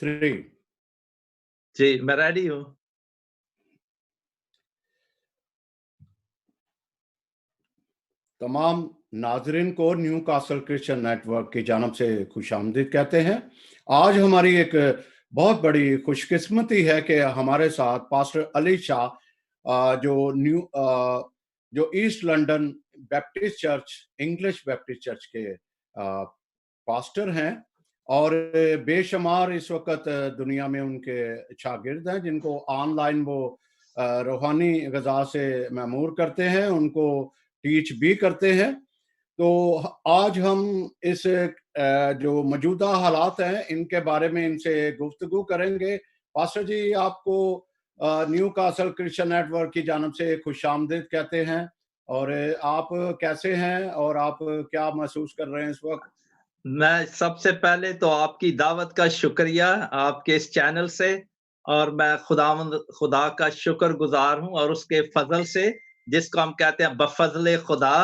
3 جی میں ریڈی ہوں. تمام ناظرین کو Newcastle Christian network کی جانب سے خوش آمدید کہتے ہیں. آج ہماری ایک بہت بڑی خوش قسمتی ہے کہ ہمارے ساتھ پاسٹر علی شاہ جو East London Baptist church English Baptist church کے پاسٹر ہیں اور بے شمار اس وقت دنیا میں ان کے شاگرد ہیں جن کو آن لائن وہ روحانی غذا سے معمور کرتے ہیں, ان کو ٹیچ بھی کرتے ہیں. تو آج ہم اس جو موجودہ حالات ہیں ان کے بارے میں ان سے گفتگو کریں گے. پاسٹر جی آپ کو Newcastle Christian network کی جانب سے خوش آمدید کہتے ہیں, اور آپ کیسے ہیں اور آپ کیا محسوس کر رہے ہیں اس وقت؟ میں سب سے پہلے تو آپ کی دعوت کا شکریہ آپ کے اس چینل سے, اور میں خدا کا شکر گزار ہوں, اور اس کے فضل سے جس کو ہم کہتے ہیں بفضل خدا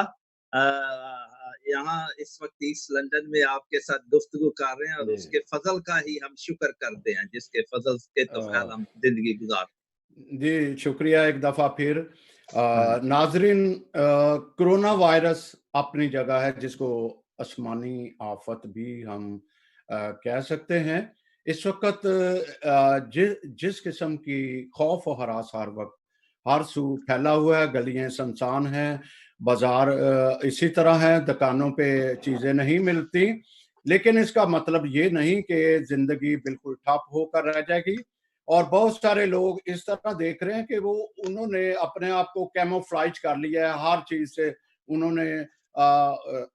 یہاں اس وقت ایسٹ لندن میں آپ کے ساتھ گفتگو کر رہے ہیں, اور اس کے فضل کا ہی ہم شکر کرتے ہیں جس کے فضل کے توفیق ہم زندگی گزارتے ہیں. جی شکریہ ایک دفعہ پھر. ناظرین, کرونا وائرس اپنی جگہ ہے جس کو آسمانی آفت بھی ہم کہہ سکتے ہیں. اس وقت جس قسم کی خوف و ہراس ہر وقت ہر سو پھیلا ہوا ہے, گلیاں سنسان ہیں, بازار اسی طرح ہیں, دکانوں پہ چیزیں نہیں ملتی, لیکن اس کا مطلب یہ نہیں کہ زندگی بالکل ٹھپ ہو کر رہ جائے گی. اور بہت سارے لوگ اس طرح دیکھ رہے ہیں کہ انہوں نے اپنے آپ کو کیموفلائج کر لیا ہے, ہر چیز سے انہوں نے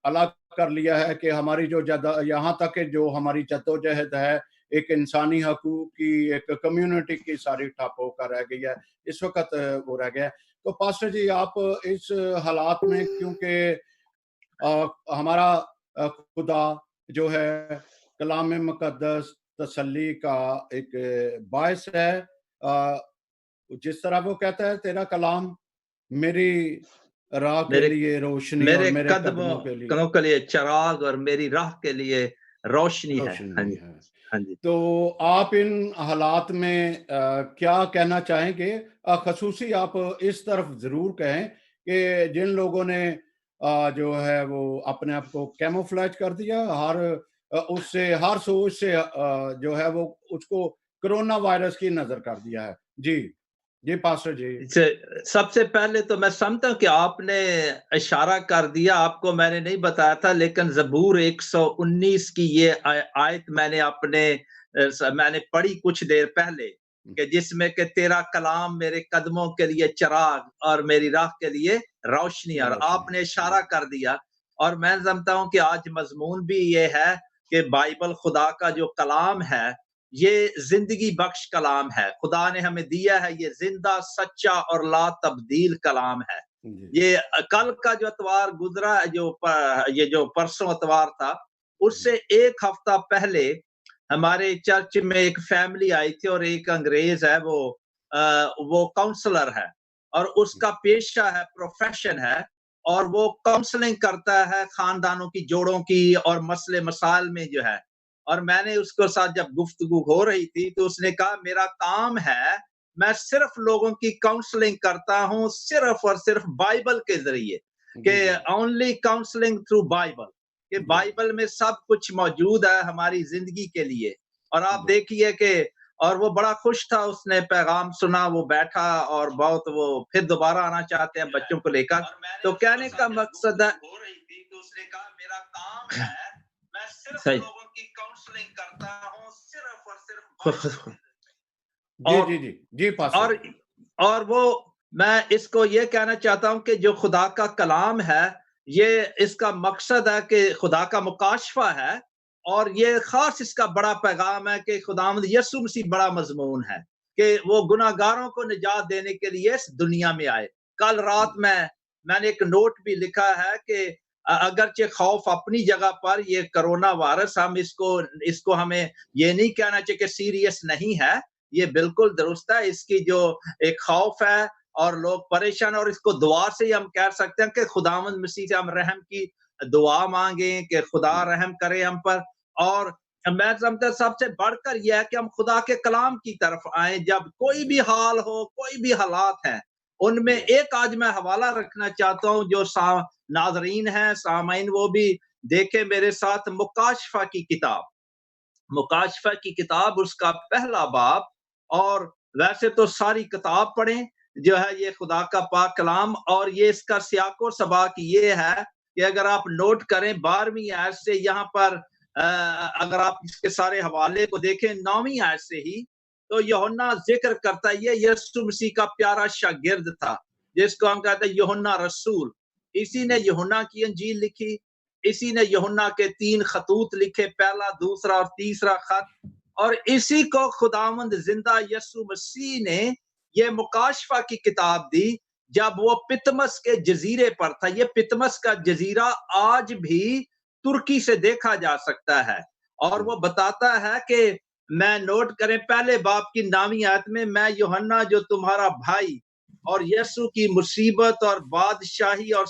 الگ کر لیا ہے کہ ہماری جو یہاں تک کہ جو ہماری جدوجہد ہے ایک انسانی حقوق کی, ایک کمیونٹی کی, ساری ٹھپ ہو کر رہ گئی ہے اس وقت وہ رہ گیا ہے. تو پاسٹر جی آپ اس حالات میں, کیونکہ ہمارا خدا جو ہے کلام مقدس تسلی کا ایک باعث ہے, جس طرح وہ کہتا ہے تیرا کلام میری راہ کے لیے روشنی اور میرے قدموں کے لیے چراغ اور میری راہ کے لیے روشنی ہے. ہاں جی. تو آپ ان حالات میں کیا کہنا چاہیں گے؟ خصوصی آپ اس طرف ضرور کہیں کہ جن لوگوں نے جو ہے وہ اپنے آپ کو کیموفلیج کر دیا, اس سے ہر سوچ سے جو ہے وہ اس کو کرونا وائرس کی نظر کر دیا ہے. جی پاسٹر جی. سب سے پہلے تو میں سمجھتا ہوں کہ آپ نے اشارہ کر دیا, آپ کو میں نے نہیں بتایا تھا, لیکن زبور 119 کی یہ آیت میں نے پڑھی کچھ دیر پہلے, کہ جس میں کہ تیرا کلام میرے قدموں کے لیے چراغ اور میری راہ کے لیے روشنی, اور آپ نے اشارہ کر دیا. اور میں سمجھتا ہوں کہ آج مضمون بھی یہ ہے کہ بائبل خدا کا جو کلام ہے یہ زندگی بخش کلام ہے. خدا نے ہمیں دیا ہے, یہ زندہ سچا اور لا تبدیل کلام ہے. یہ کل کا جو اتوار گزرا, یہ جو پرسوں اتوار تھا, اس سے ایک ہفتہ پہلے ہمارے چرچ میں ایک فیملی آئی تھی, اور ایک انگریز ہے, وہ کاؤنسلر ہے, اور اس کا پیشہ ہے, پروفیشن ہے, اور وہ کاؤنسلنگ کرتا ہے خاندانوں کی, جوڑوں کی, اور مسئلے مسائل میں جو ہے. اور میں نے اس کے ساتھ جب گفتگو ہو رہی تھی تو اس نے کہا میرا کام ہے, میں صرف لوگوں کی کاؤنسلنگ کرتا ہوں صرف اور صرف بائبل کے ذریعے, کہ اونلی کاؤنسلنگ تھرو بائبل, کہ بائبل میں سب کچھ موجود ہے ہماری زندگی کے لیے. اور آپ دیکھیے کہ اور وہ بڑا خوش تھا, اس نے پیغام سنا, وہ بیٹھا, اور بہت وہ پھر دوبارہ آنا چاہتے ہیں بچوں کو لے کر. تو کہنے کا مقصد ہے, ہو رہی تھی تو اس نے کہا میرا کام ہے, میں صرف لوگوں کی کاؤنسلنگ کرتا ہوں صرف اور صرف. اور وہ میں اس کو یہ کہنا چاہتا ہوں کہ جو خدا کا کلام ہے, یہ اس کا مقصد ہے کہ خدا کا مکاشفہ ہے, اور یہ خاص اس کا بڑا پیغام ہے کہ خداوند یسوع مسیح بڑا مضمون ہے کہ وہ گناہگاروں کو نجات دینے کے لیے اس دنیا میں آئے. کل رات میں نے ایک نوٹ بھی لکھا ہے کہ اگرچہ خوف اپنی جگہ پر, یہ کرونا وائرس ہم اس کو ہمیں یہ نہیں کہنا چاہیے کہ سیریس نہیں ہے, یہ بالکل درست ہے. اس کی جو ایک خوف ہے اور لوگ پریشان, اور اس کو دعا سے ہی ہم کہہ سکتے ہیں کہ خداوند مسیح سے ہم رحم کی دعا مانگیں کہ خدا رحم کرے ہم پر. اور میں سمجھتا ہوں سب سے بڑھ کر یہ ہے کہ ہم خدا کے کلام کی طرف آئیں. جب کوئی بھی حال ہو، کوئی بھی حالات ہیں، ان میں ایک آج میں حوالہ رکھنا چاہتا ہوں جو ناظرین ہیں، سامعین، وہ بھی دیکھیں میرے ساتھ. مکاشفہ کی کتاب، مکاشفہ کی کتاب، اس کا پہلا باب. اور ویسے تو ساری کتاب پڑھیں جو ہے یہ خدا کا پاک کلام، اور یہ اس کا سیاق و سباق یہ ہے کہ اگر آپ نوٹ کریں 12ویں آیت سے یہاں پر اگر آپ اس کے سارے حوالے کو دیکھیں 9ویں آیت سے ہی، تو یوحنا ذکر کرتا ہے یہ یسوع مسیح کا پیارا شاگرد تھا جس کو ہم کہتے ہیں یوحنا رسول. اسی نے یوحنا کی انجیل لکھی، اسی نے یوحنا کے 3 خطوط لکھے، پہلا، دوسرا اور تیسرا خط. اور اسی کو خداوند زندہ یسوع مسیح نے یہ مکاشفہ کی کتاب دی جب وہ پتمس کے جزیرے پر تھا. یہ پتمس کا جزیرہ آج بھی ترکی سے دیکھا جا سکتا ہے. اور وہ بتاتا ہے کہ میں نوٹ کریں پہلے باب کی 9ویں آیت میں یوحنا جو تمہارا بھائی اور یسوع کی مصیبت اور بادشاہی اور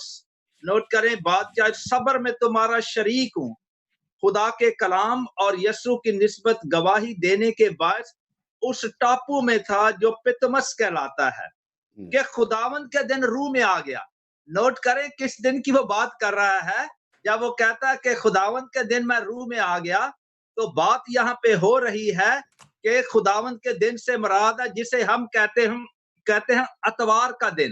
نوٹ کریں بادشاہ صبر میں تمہارا شریک ہوں، خدا کے کلام اور یسوع کی نسبت گواہی دینے کے باعث اس ٹاپو میں تھا جو پتمس کہلاتا ہے کہ خداوند کے دن روح میں آ گیا. نوٹ کریں کس دن کی وہ بات کر رہا ہے. جب وہ کہتا ہے کہ خداوند کے دن میں روح میں آ گیا، تو بات یہاں پہ ہو رہی ہے کہ خداوند کے دن سے مراد ہے جسے ہم کہتے ہیں اتوار کا دن،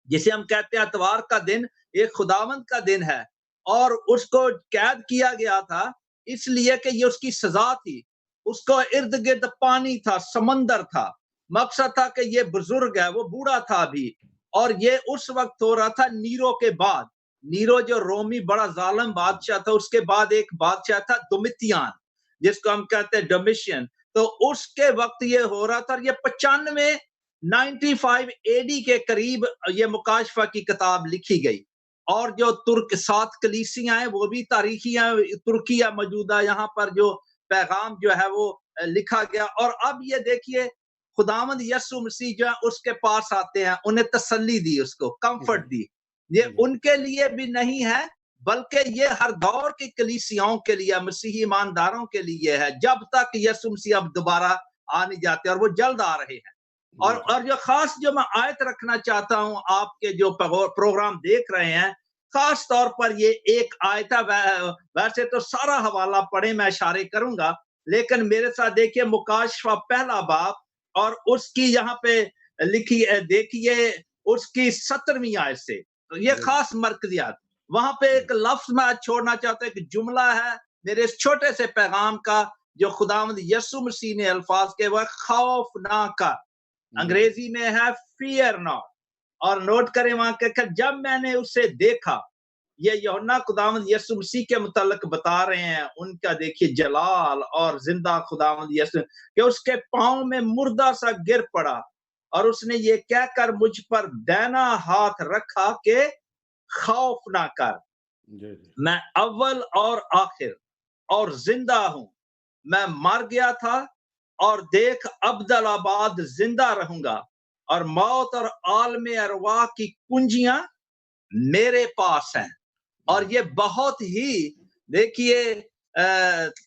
جسے ہم کہتے ہیں اتوار کا دن ایک خداوند کا دن ہے. اور اس کو قید کیا گیا تھا اس لیے کہ یہ اس کی سزا تھی. اس کو ارد گرد پانی تھا، سمندر تھا. مقصد تھا کہ یہ بزرگ ہے، وہ بوڑھا تھا ابھی، اور یہ اس وقت ہو رہا تھا نیرو کے بعد. نیرو جو رومی بڑا ظالم بادشاہ تھا، اس کے بعد ایک بادشاہ تھا دومیتیان جس کو ہم کہتے ہیں ڈومیشین. تو اس کے وقت یہ ہو رہا تھا، اور یہ 95 AD کے قریب یہ مکاشفہ کی کتاب لکھی گئی. اور جو ترک 7 کلیسیاں ہیں وہ بھی تاریخی ہیں، ترکی ہے موجودہ یہاں پر جو پیغام جو ہے وہ لکھا گیا. اور اب یہ دیکھیے خداوند یسوع مسیح جو ہے اس کے پاس آتے ہیں، انہیں تسلی دی، اس کو کمفرٹ دی. یہ ان کے لیے بھی نہیں ہے بلکہ یہ ہر دور کی کلیسیاؤں کے لیے، مسیحی ایمانداروں کے لیے ہے، جب تک یسوع مسیح اب دوبارہ آ نہیں جاتے، اور وہ جلد آ رہے ہیں. اور جو خاص جو میں آیت رکھنا چاہتا ہوں، آپ کے جو پروگرام دیکھ رہے ہیں، خاص طور پر یہ ایک آیت ہے. ویسے تو سارا حوالہ پڑھیں، میں اشارے کروں گا، لیکن میرے ساتھ دیکھیے مکاشفہ پہلا باب اور اس کی یہاں پہ لکھی ہے، دیکھیے اس کی 17ویں آیت سے. یہ خاص مرکزیات وہاں پہ ایک لفظ میں چھوڑنا چاہتا ہوں، ایک جملہ ہے میرے اس چھوٹے سے پیغام کا جو خداوند یسوع مسیح نے الفاظ کے، وہ خوف نہ کر، انگریزی میں ہے fear not. اور نوٹ کریں وہاں کہ جب میں نے اسے دیکھا، یہ یوحنا خداوند یسوع مسیح کے متعلق بتا رہے ہیں، ان کا دیکھیے جلال اور زندہ خداوند یسوع، کہ اس کے پاؤں میں مردہ سا گر پڑا، اور اس نے یہ کہہ کر مجھ پر دائنا ہاتھ رکھا کہ خوف نہ کر، میں اول اور آخر اور زندہ ہوں. میں مر گیا تھا اور دیکھ ابدالآباد زندہ رہوں گا، اور موت اور عالم ارواح کی کنجیاں میرے پاس ہیں. اور یہ بہت ہی دیکھیے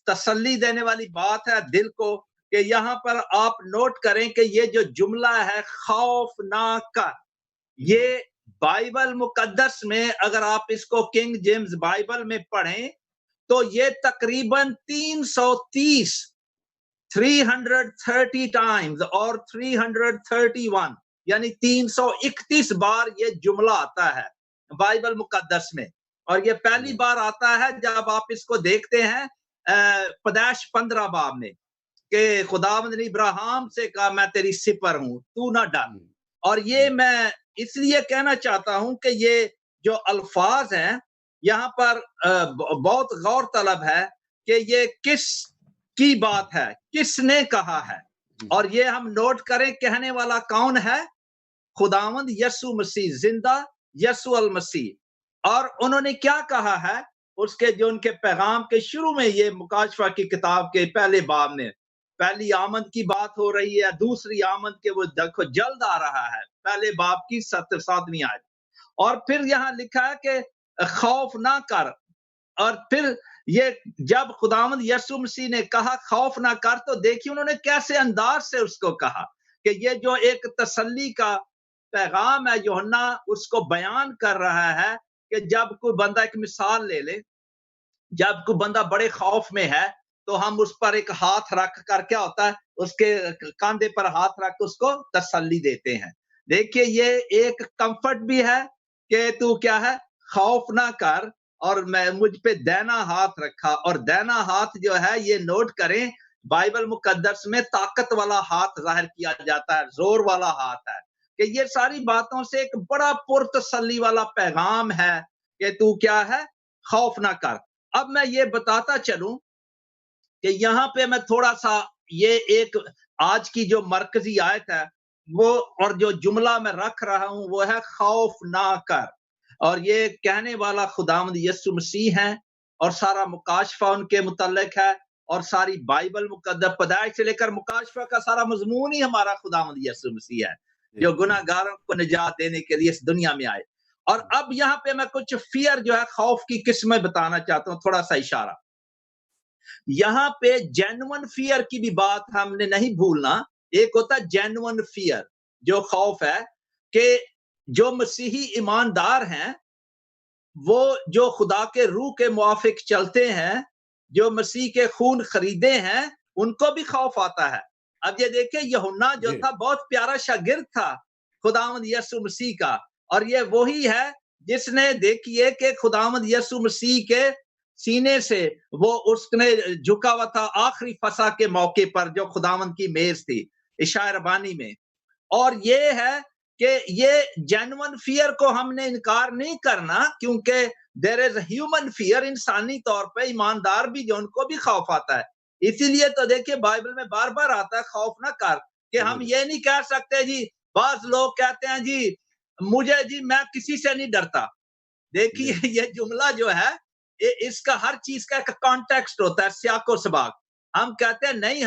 تسلی دینے والی بات ہے دل کو، کہ یہاں پر آپ نوٹ کریں کہ یہ جو جملہ ہے خوف نہ کر، یہ بائبل مقدس میں اگر آپ اس کو کنگ جیمز بائبل میں پڑھیں تو یہ تقریباً 330 ٹائمز اور 331 یعنی 331 بار یہ جملہ آتا ہے بائبل مقدس میں. اور یہ پہلی بار آتا ہے جب آپ اس کو دیکھتے ہیں پیدائش 15 باب میں، کہ خداوند نے ابراہیم سے کہا میں تیری سپر ہوں، تو نہ ڈر. اور یہ میں اس لیے کہنا چاہتا ہوں کہ یہ جو الفاظ ہیں یہاں پر بہت غور طلب ہے کہ یہ کس کی بات ہے، کس نے کہا ہے. اور یہ ہم نوٹ کریں کہنے والا کون ہے؟ خداوند یسوع مسیح، زندہ یسوع المسیح. اور انہوں نے کیا کہا ہے اس کے جو ان کے پیغام کے شروع میں، یہ مکاشفہ کی کتاب کے پہلے باب میں پہلی آمد کی بات ہو رہی ہے، دوسری آمد کے وہ دیکھو جلد آ رہا ہے، پہلے باب کی 7ویں آیت. اور پھر یہاں لکھا ہے کہ خوف نہ کر، اور پھر یہ جب خداوند یسوع مسیح نے کہا خوف نہ کر، تو دیکھیے انہوں نے کیسے انداز سے اس کو کہا کہ یہ جو ایک تسلی کا پیغام ہے یوحنا اس کو بیان کر رہا ہے کہ جب کوئی بندہ، ایک مثال لے لے، جب کوئی بندہ بڑے خوف میں ہے تو ہم اس پر ایک ہاتھ رکھ کر کیا ہوتا ہے، اس کے کاندھے پر ہاتھ رکھ اس کو تسلی دیتے ہیں۔ دیکھیے یہ ایک کمفرٹ بھی ہے کہ تو کیا ہے، خوف نہ کر، اور میں مجھ پہ دینا ہاتھ رکھا، اور دینا ہاتھ جو ہے یہ نوٹ کریں بائبل مقدس میں طاقت والا ہاتھ ظاہر کیا جاتا ہے، زور والا ہاتھ ہے، کہ یہ ساری باتوں سے ایک بڑا پرتسلی والا پیغام ہے کہ تو کیا ہے، خوف نہ کر۔ اب میں یہ بتاتا چلوں کہ یہاں پہ میں تھوڑا سا یہ ایک آج کی جو مرکزی آیت ہے وہ، اور جو جملہ میں رکھ رہا ہوں وہ ہے خوف نہ کر، اور یہ کہنے والا خداوند یسوع مسیح ہے، اور سارا مکاشفہ ان کے متعلق ہے، اور ساری بائبل مقدس پیدائش سے لے کر مکاشفہ کا سارا مضمون ہی ہمارا خداوند یسوع مسیح ہے جو گناہ گاروں کو نجات دینے کے لیے اس دنیا میں آئے۔ اور اب یہاں پہ میں کچھ فیئر جو ہے، خوف کی قسمیں بتانا چاہتا ہوں، تھوڑا سا اشارہ۔ یہاں پہ جینون فیئر کی بھی بات ہم نے نہیں بھولنا۔ ایک ہوتا ہے جینون فیئر، جو خوف ہے کہ جو مسیحی ایماندار ہیں، وہ جو خدا کے روح کے موافق چلتے ہیں، جو مسیح کے خون خریدے ہیں، ان کو بھی خوف آتا ہے۔ اب یہ دیکھیں یوحنا جو تھا بہت پیارا شاگرد تھا خداوند یسوع مسیح کا، اور یہ وہی ہے جس نے دیکھیے کہ خداوند یسوع مسیح کے سینے سے وہ اس نے جھکا ہوا تھا آخری فسح کے موقع پر جو خداوند کی میز تھی اشعیا ربانی میں۔ اور یہ ہے کہ یہ جینون فیئر کو ہم نے انکار نہیں کرنا، کیونکہ دیر از اے ہیومن فیئر، انسانی طور پہ ایماندار بھی جو ان کو بھی خوف آتا ہے۔ اسی لیے تو دیکھیں بائبل میں بار بار آتا ہے خوف نہ کر، کہ ہم یہ نہیں کہہ سکتے جی، بعض لوگ کہتے ہیں جی مجھے جی میں کسی سے نہیں ڈرتا۔ دیکھیے یہ جملہ جو ہے اس کا ہر چیز کا ایک کانٹیکسٹ ہوتا ہے، سیاق و سباق۔ ہم کہتے ہیں نہیں،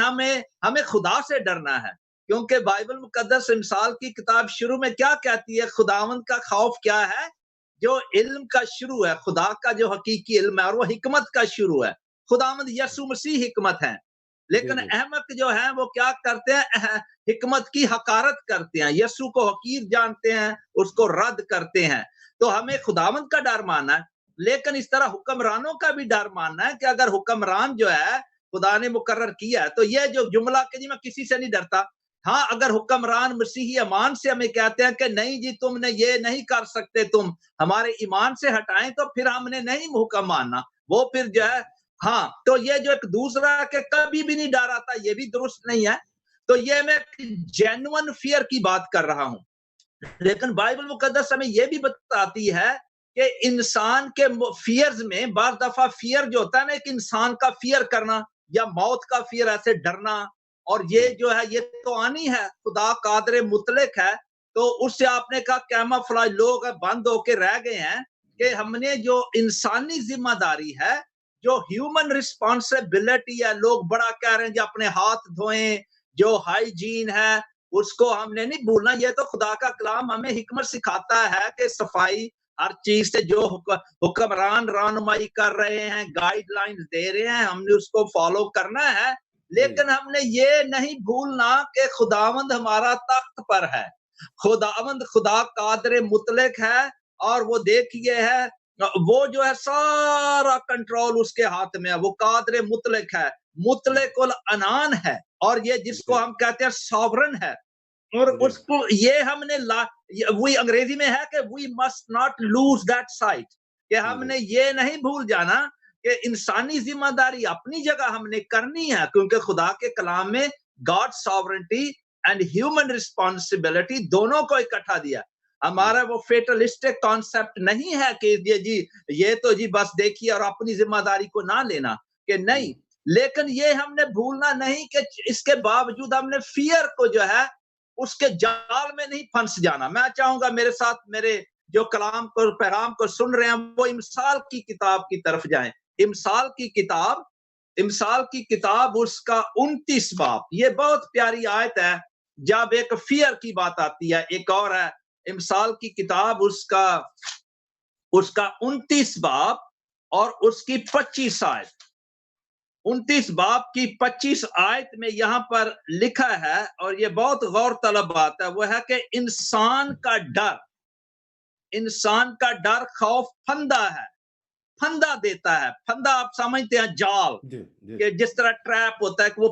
ہمیں خدا سے ڈرنا ہے، کیونکہ بائبل مقدس امثال کی کتاب شروع میں کیا کہتی ہے؟ خداوند کا خوف کیا ہے؟ جو علم کا شروع ہے، خدا کا جو حقیقی علم ہے، اور وہ حکمت کا شروع ہے۔ خداوند یسوع مسیح حکمت ہے، لیکن احمق جو ہیں وہ کیا کرتے ہیں؟ حکمت کی حقارت کرتے ہیں، یسوع کو حقیر جانتے ہیں، اس کو رد کرتے ہیں۔ تو ہمیں خداوند کا ڈر ماننا ہے، لیکن اس طرح حکمرانوں کا بھی ڈر ماننا ہے کہ اگر حکمران جو ہے خدا نے مقرر کیا ہے، تو یہ جو جملہ کہ جی میں کسی سے نہیں ڈرتا، ہاں اگر حکمران مسیحی ایمان سے ہمیں کہتے ہیں کہ نہیں جی تم نے یہ نہیں کر سکتے، تم ہمارے ایمان سے ہٹائیں، تو پھر ہم نے نہیں حکم ماننا، وہ پھر جو ہے ہاں۔ تو یہ جو ایک دوسرا کہ کبھی بھی نہیں ڈر آتا، یہ بھی درست نہیں ہے۔ تو یہ میں جینون فیئر کی بات کر رہا ہوں، لیکن بائبل مقدس ہمیں یہ بھی بتاتی ہے کہ انسان کے فیئرز میں بعض دفعہ فیئر جو ہوتا ہے نا، ایک انسان کا فیئر کرنا یا موت کا فیئر، ایسے ڈرنا، اور یہ جو ہے یہ تو آنی ہے، خدا قادر مطلق ہے۔ تو اس سے آپ نے کہا کیما فلاج لوگ بند ہو کے رہ گئے ہیں کہ ہم نے جو انسانی ذمہ داری ہے، جو ہیومن رسپانسبلٹی ہے، لوگ بڑا کہہ رہے ہیں جو اپنے ہاتھ دھوئیں، جو ہائیجین ہے اس کو ہم نے نہیں بھولنا۔ یہ تو خدا کا کلام ہمیں حکمت سکھاتا ہے کہ صفائی ہر چیز سے جو حکمران رہنمائی کر رہے ہیں، گائیڈ لائنز دے رہے ہیں، ہم نے اس کو فالو کرنا ہے۔ لیکن ہم نے یہ نہیں بھولنا کہ خداوند ہمارا تخت پر ہے، خداوند خدا قادر مطلق ہے، اور وہ دیکھیے ہے وہ جو ہے سارا کنٹرول اس کے ہاتھ میں ہے، وہ قادر مطلق ہے، مطلق العنان ہے، اور یہ جس کو ہم کہتے ہیں ساورن ہے۔ اور اس کو یہ ہم نے وہی انگریزی میں ہے کہ we must not lose that sight، کہ ہم نے یہ نہیں بھول جانا کہ انسانی ذمہ داری اپنی جگہ ہم نے کرنی ہے، کیونکہ خدا کے کلام میں God sovereignty and human responsibility دونوں کو اکٹھا دیا۔ ہمارا وہ فیٹلسٹک کانسیپٹ نہیں ہے کہ یہ تو جی بس دیکھیے اور اپنی ذمہ داری کو نہ لینا، کہ نہیں، لیکن یہ ہم نے بھولنا نہیں کہ اس کے باوجود ہم نے فیئر کو جو ہے اس کے جال میں نہیں پھنس جانا۔ میں چاہوں گا میرے ساتھ میرے جو کلام کو پیغام کو سن رہے ہیں وہ امثال کی کتاب کی طرف جائیں۔ امثال کی کتاب اس کا 29 باب، یہ بہت پیاری آیت ہے جب ایک فیئر کی بات آتی ہے۔ ایک اور ہے امثال کی کتاب اس کا 29 باب اور اس کی 25 آیت 29 باب کی 25 آیت میں یہاں پر لکھا ہے، اور یہ بہت غور طلب بات ہے، وہ ہے کہ انسان کا ڈر خوف پھندا ہے، پھندا دیتا ہے۔ پھندا آپ سمجھتے ہیں جال، کہ جس طرح ٹریپ ہوتا ہے کہ وہ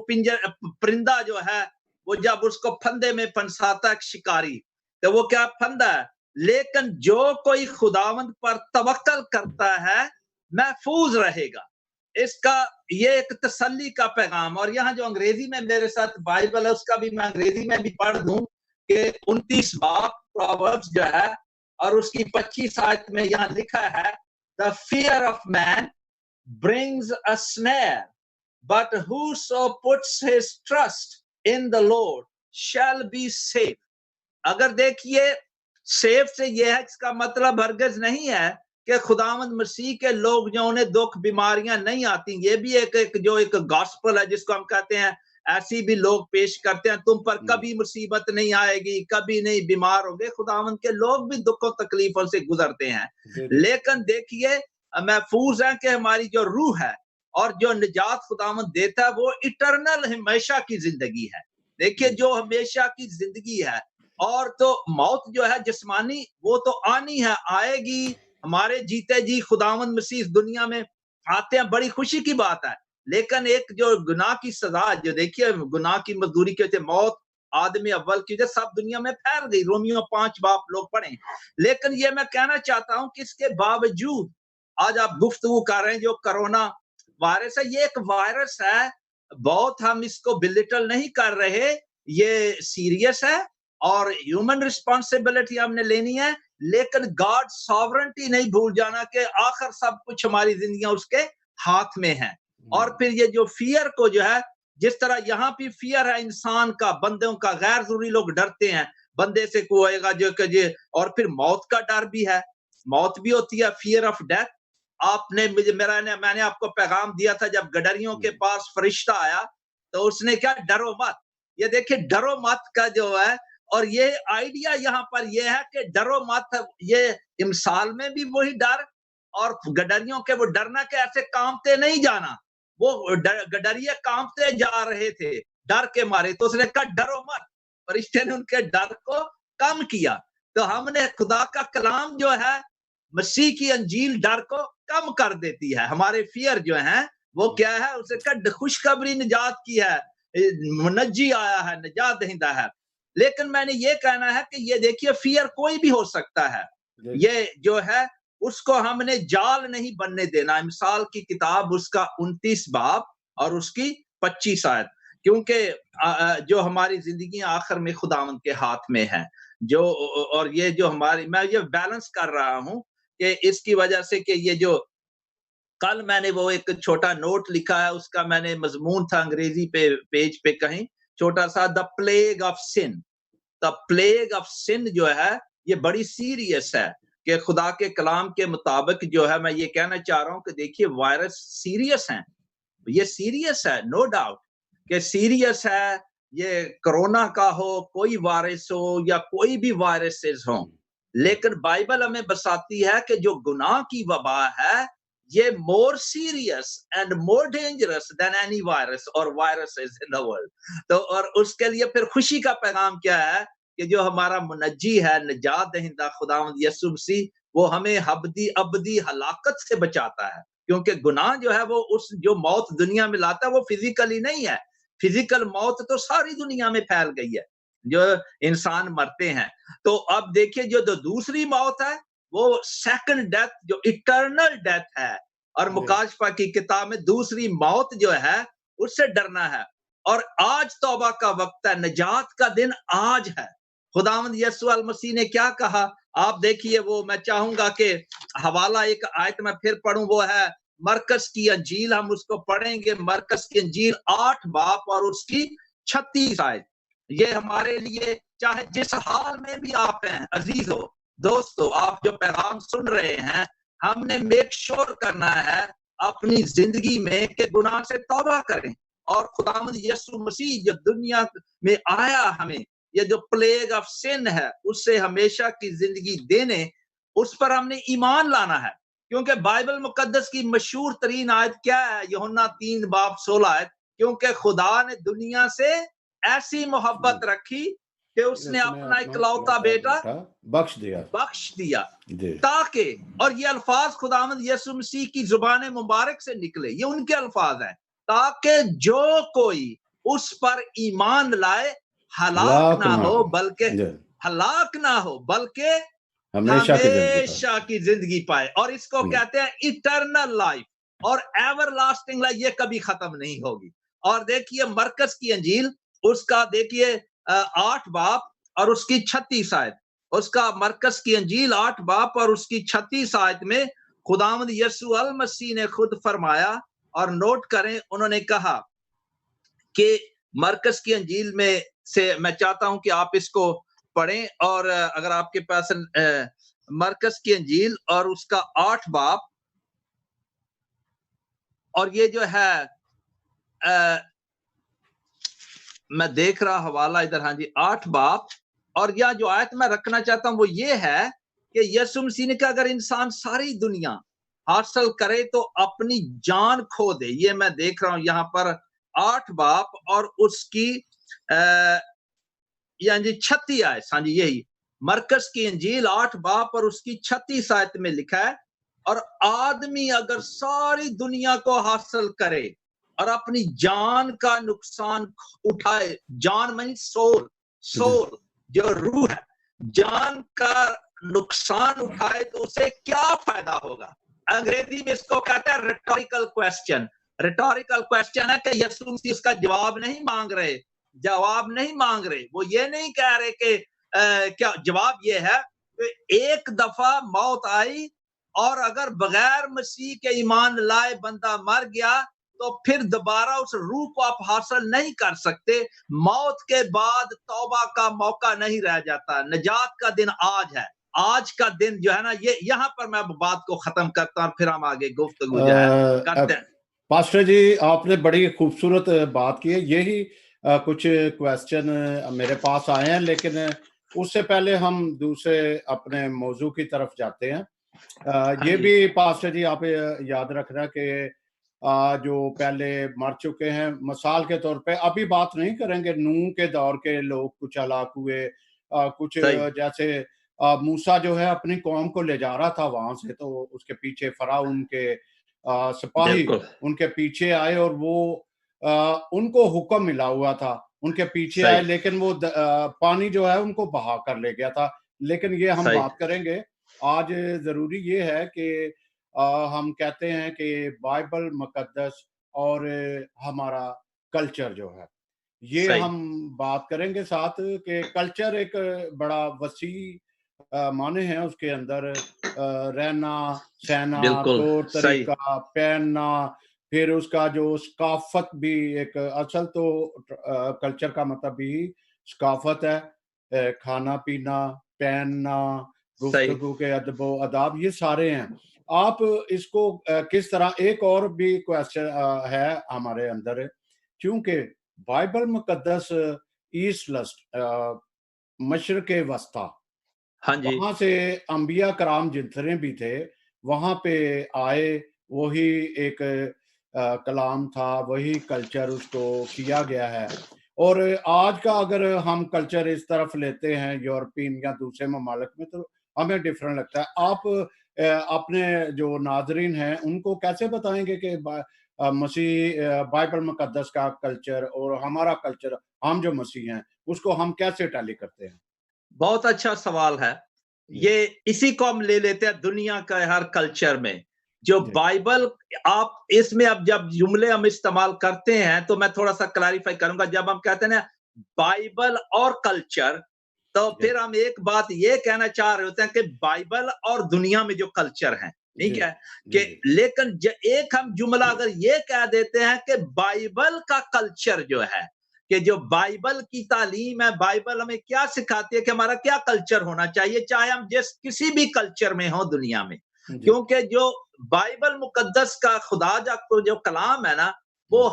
پرندہ جو ہے وہ جب اس کو پھندے میں پھنساتا ہے شکاری، تو وہ کیا پھندا ہے۔ لیکن جو کوئی خداوند پر توکل کرتا ہے محفوظ رہے گا۔ اس کا یہ ایک تسلی کا پیغام، اور یہاں جو انگریزی میں میرے ساتھ بائبل ہے اس کا بھی میں انگریزی میں بھی پڑھ دوں کہ 29 باب پرووربس جو ہے اور اس کی 25 آیت میں یہاں لکھا ہے The fear of man brings a snare, but whoso puts his trust in the Lord shall be safe. اگر دیکھیے سیف سے یہ ہے، اس کا مطلب ہرگز نہیں ہے کہ خداوند مسیح کے لوگ جو انہیں دکھ بیماریاں نہیں آتی، یہ بھی ایک گاسپل ہے جس کو ہم کہتے ہیں، ایسی بھی لوگ پیش کرتے ہیں تم پر کبھی مصیبت نہیں آئے گی، کبھی نہیں بیمار ہوگے۔ خداوند کے لوگ بھی دکھوں تکلیفوں سے گزرتے ہیں، لیکن دیکھیے محفوظ ہے کہ ہماری جو روح ہے اور جو نجات خداوند دیتا ہے وہ اٹرنل ہمیشہ کی زندگی ہے۔ دیکھیے جو ہمیشہ کی زندگی ہے، اور تو موت جو ہے جسمانی وہ تو آنی ہے، آئے گی۔ ہمارے جیتے جی خداوند مسیح دنیا میں آتے ہیں، بڑی خوشی کی بات ہے، لیکن ایک جو گناہ کی سزا، جو دیکھیے گناہ کی مزدوری کے موت آدمی اول کی وجہ سب دنیا میں پھیل گئی، رومیو 5 باب لوگ پڑھیں۔ لیکن یہ میں کہنا چاہتا ہوں کہ اس کے باوجود آج آپ گفتگو کر رہے ہیں جو کرونا وائرس ہے، یہ ایک وائرس ہے، بہت ہم اس کو بلٹل نہیں کر رہے، یہ سیریس ہے اور ہیومن رسپانسبلٹی ہم نے لینی ہے، لیکن گاڈ ساورنٹی نہیں بھول جانا کہ آخر سب کچھ ہماری زندگیاں اس کے ہاتھ میں ہیں۔ اور پھر یہ جو فیئر کو جو ہے، جس طرح یہاں بھی فیئر ہے انسان کا، بندوں کا، غیر ضروری لوگ ڈرتے ہیں بندے سے کوئی ہوئے گا جو کہ، اور پھر موت کا ڈر بھی ہے، موت بھی ہوتی ہے، فیئر آف ڈیتھ۔ آپ نے میں نے آپ کو پیغام دیا تھا جب گڈریوں کے پاس فرشتہ آیا تو اس نے کیا، ڈرو مت۔ یہ دیکھیں ڈرو مت کا جو ہے، اور یہ آئیڈیا یہاں پر یہ ہے کہ ڈرو مت، یہ امثال میں بھی وہی ڈر، اور گڈریوں کے وہ ڈرنا کہ ایسے کامتے نہیں جانا، وہ گڈریے کامتے جا رہے تھے ڈر کے مارے، تو اس نے کہا ڈرو مت، فرشتے نے ان کے ڈر کو کم کیا۔ تو ہم نے خدا کا کلام جو ہے، مسیح کی انجیل ڈر کو کم کر دیتی ہے۔ ہمارے فیئر جو ہیں وہ کیا ہے، اسے کہ خوشخبری نجات کی ہے، منجی آیا ہے، نجات دہندہ ہے۔ لیکن میں نے یہ کہنا ہے کہ یہ دیکھیے فیئر کوئی بھی ہو سکتا ہے، یہ جو ہے اس کو ہم نے جال نہیں بننے دینا۔ مثال کی کتاب اس کا 29 باب اور اس کی 25 آیت، کیونکہ جو ہماری زندگی آخر میں خداوند کے ہاتھ میں ہے، جو اور یہ جو ہماری، میں یہ بیلنس کر رہا ہوں کہ اس کی وجہ سے کہ یہ جو کل میں نے وہ ایک چھوٹا نوٹ لکھا ہے، اس کا میں نے مضمون تھا انگریزی پہ پیج پہ کہیں چھوٹا سا، the plague of sin. The plague of sin جو ہے یہ بڑی سیریس ہے، کہ خدا کے کلام کے مطابق جو ہے، میں یہ کہنا چاہ رہا ہوں کہ دیکھیے وائرس سیریس ہیں، یہ سیریس ہے، نو ڈاؤٹ کہ سیریس ہے۔ یہ کرونا کا ہو، کوئی وائرس ہو یا کوئی بھی وائرسز ہوں، لیکن بائبل ہمیں بتاتی ہے کہ جو گناہ کی وبا ہے یہ more serious and more dangerous than any virus or viruses in the world۔ تو اور اس کے لیے پھر خوشی کا پیغام کیا ہے کہ جو ہمارا منجی ہے، نجات دہندہ خداوند یسوع مسیح، وہ ہمیں ابدی ہلاکت سے بچاتا ہے، کیونکہ گناہ جو ہے وہ اس جو موت دنیا میں لاتا ہے وہ فزیکلی نہیں ہے، فزیکل موت تو ساری دنیا میں پھیل گئی ہے، جو انسان مرتے ہیں۔ تو اب دیکھیے جو دوسری موت ہے وہ سیکنڈ ڈیتھ، جو اٹرنل ڈیتھ ہے، اور مکاشفہ کی کتاب میں دوسری موت جو ہے اس سے ڈرنا ہے۔ اور آج توبہ کا وقت ہے، نجات کا دن آج ہے۔ خداوند یسوع المسیح نے کیا کہا، آپ دیکھیے، وہ میں چاہوں گا کہ حوالہ ایک آیت میں پھر پڑھوں، وہ ہے مرکز کی انجیل، ہم اس کو پڑھیں گے، مرکز کی انجیل 8 باب اور اس کی 36 آیت۔ یہ ہمارے لیے چاہے جس حال میں بھی آپ ہیں عزیزو، دوستو، آپ جو پیغام سن رہے ہیں، ہم نے میک شور کرنا ہے اپنی زندگی میں کہ گناہ سے توبہ کریں، اور خداوند یسوع مسیح جو دنیا میں آیا ہمیں یہ جو پلیگ آف سن ہے اس سے ہمیشہ کی زندگی دینے، اس پر ہم نے ایمان لانا ہے، کیونکہ بائبل مقدس کی مشہور ترین آیت کیا ہے؟ یوحنا 3:16 آیت، کیونکہ خدا نے دنیا سے ایسی محبت رکھی کہ اس نے اپنا اکلوتا بیٹا بخش دیا تاکہ، اور یہ الفاظ خداوند یسوع مسیح کی زبان مبارک سے نکلے، یہ ان کے الفاظ ہیں، تاکہ جو کوئی اس پر ایمان لائے ہلاک نہ ہو بلکہ ہمیشہ کی زندگی پائے، اور اس کو کہتے ہیں ایٹرنل لائف اور ایور لاسٹنگ لائف، یہ کبھی ختم نہیں ہوگی۔ اور دیکھیے مرکز کی انجیل، اس کا دیکھیے 8 باب اور اس کی 36 آیت، اس کا مرکز کی انجیل 8 باب اور اس کی 36 آیت میں خداوند یسوع المسیح نے خود فرمایا، اور نوٹ کریں انہوں نے کہا کہ مرکز کی انجیل میں سے میں چاہتا ہوں کہ آپ اس کو پڑھیں، اور اگر آپ کے پاس مرکز کی انجیل اور اس کا 8 باب، اور یہ جو ہے میں دیکھ رہا حوالہ ادھر، ہاں جی 8 باب، اور یہ جو آیت میں رکھنا چاہتا ہوں وہ یہ ہے کہ یسوع مسیح نے کہا اگر انسان ساری دنیا حاصل کرے تو اپنی جان کھو دے۔ یہ میں دیکھ رہا ہوں یہاں پر 8 باب اور اس کی یعنی 36 آیت، ہاں جی یہی مرکز کی انجیل 8 باب اور اس کی 36 آیت میں لکھا ہے، اور آدمی اگر ساری دنیا کو حاصل کرے اور اپنی جان کا نقصان اٹھائے، جان میں سول جو روح ہے، جان کا نقصان اٹھائے تو اسے کیا فائدہ ہوگا؟ انگریزی میں اس کو کہتے ہیں ریٹوریکل کویسچن۔ ریٹوریکل کویسچن ہے کہ یسوع مسیح اس کا جواب نہیں مانگ رہے، وہ یہ نہیں کہہ رہے کہ کیا جواب یہ ہے کہ ایک دفعہ موت آئی اور اگر بغیر مسیح کے ایمان لائے بندہ مر گیا تو پھر دوبارہ اس روح کو آپ حاصل نہیں کر سکتے۔ موت کے بعد توبہ کا موقع نہیں رہ جاتا، نجات کا دن آج ہے، آج کا دن جو ہے نا، یہ یہاں پر میں بات کو ختم کرتا ہوں، پھر ہم آگے گفتگو جو ہے کرتے ہیں۔ پاسٹر جی آپ نے بڑی خوبصورت بات کی ہے، یہی کچھ کویسچن میرے پاس آئے ہیں، لیکن اس سے پہلے ہم دوسرے اپنے موضوع کی طرف جاتے ہیں۔ یہ بھی پاسٹر جی آپ یاد رکھنا کہ جو پہلے مر چکے ہیں، مثال کے طور پہ ابھی بات نہیں کریں گے نوح کے دور کے لوگ کچھ ہلاک ہوئے، کچھ جیسے موسیٰ جو ہے اپنی قوم کو لے جا رہا تھا وہاں سے، تو اس کے پیچھے فرعون کے سپاہی ان کے پیچھے آئے اور وہ ان کو حکم ملا ہوا تھا، ان کے پیچھے آئے، لیکن وہ پانی جو ہے ان کو بہا کر لے گیا تھا۔ لیکن یہ ہم بات کریں گے آج، ضروری یہ ہے کہ ہم کہتے ہیں کہ بائبل مقدس اور ہمارا کلچر جو ہے، یہ ہم بات کریں گے ساتھ کہ کلچر ایک بڑا وسیع معنی ہے، اس کے اندر رہنا سہنا، طور طریقہ، پہننا، پھر اس کا جو ثقافت بھی ایک، اصل تو کلچر کا مطلب بھی ثقافت ہے، کھانا پینا، پہننا، گفتگو کے ادب و آداب، یہ سارے ہیں۔ آپ اس کو کس طرح، ایک اور بھی کویسچن ہے ہمارے اندر، کیونکہ بائبل مقدس ایسٹ مشرق وسطی، وہاں سے انبیاء کرام جتنے بھی تھے وہاں پہ آئے، وہی ایک کلام تھا، وہی کلچر اس کو کیا گیا ہے۔ اور آج کا اگر ہم کلچر اس طرف لیتے ہیں یورپین یا دوسرے ممالک میں، تو ہمیں ڈیفرنٹ لگتا ہے۔ آپ اپنے جو ناظرین ہیں ان کو کیسے بتائیں گے کہ مسیح بائبل مقدس کا کلچر اور ہمارا کلچر، ہم جو مسیح ہیں، اس کو ہم کیسے ٹیلی کرتے ہیں؟ بہت اچھا سوال ہے یہ، اسی کو ہم لے لیتے ہیں دنیا کا ہر کلچر میں جو بائبل، آپ اس میں اب جب جملے ہم استعمال کرتے ہیں تو میں تھوڑا سا کلیریفائی کروں گا۔ جب ہم کہتے ہیں نا بائبل اور کلچر، تو پھر ہم ایک بات یہ کہنا چاہ رہے ہوتے ہیں کہ بائبل اور دنیا میں جو کلچر ہیں، ٹھیک ہے کہ، لیکن ایک ہم جملہ اگر یہ کہہ دیتے ہیں کہ بائبل کا کلچر جو ہے، کہ جو بائبل کی تعلیم ہے، بائبل ہمیں کیا سکھاتی ہے کہ ہمارا کیا کلچر ہونا چاہیے، چاہے ہم کسی بھی کلچر میں ہوں دنیا میں، کیونکہ جو بائبل مقدس کا خدا جو کلام ہے نا، وہ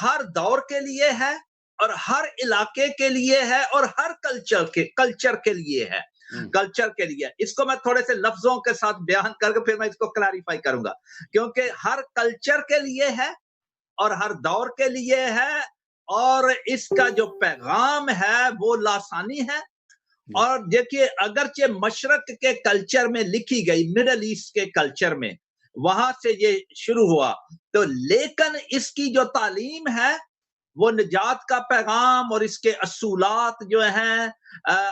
ہر دور کے لیے ہے اور ہر علاقے کے لیے ہے اور ہر کلچر کے لیے ہے۔ کلچر کے لیے. اس کو میں تھوڑے سے لفظوں کے ساتھ بیان کر کے پھر میں اس کو کلیریفائی کروں گا, کیونکہ ہر کلچر کے لیے ہے اور ہر دور کے لیے ہے, اور اس کا جو پیغام ہے وہ لاسانی ہے. اور دیکھیے اگرچہ مشرق کے کلچر میں لکھی گئی, مڈل ایسٹ کے کلچر میں وہاں سے یہ شروع ہوا, تو لیکن اس کی جو تعلیم ہے وہ نجات کا پیغام اور اس کے اصولات جو ہیں,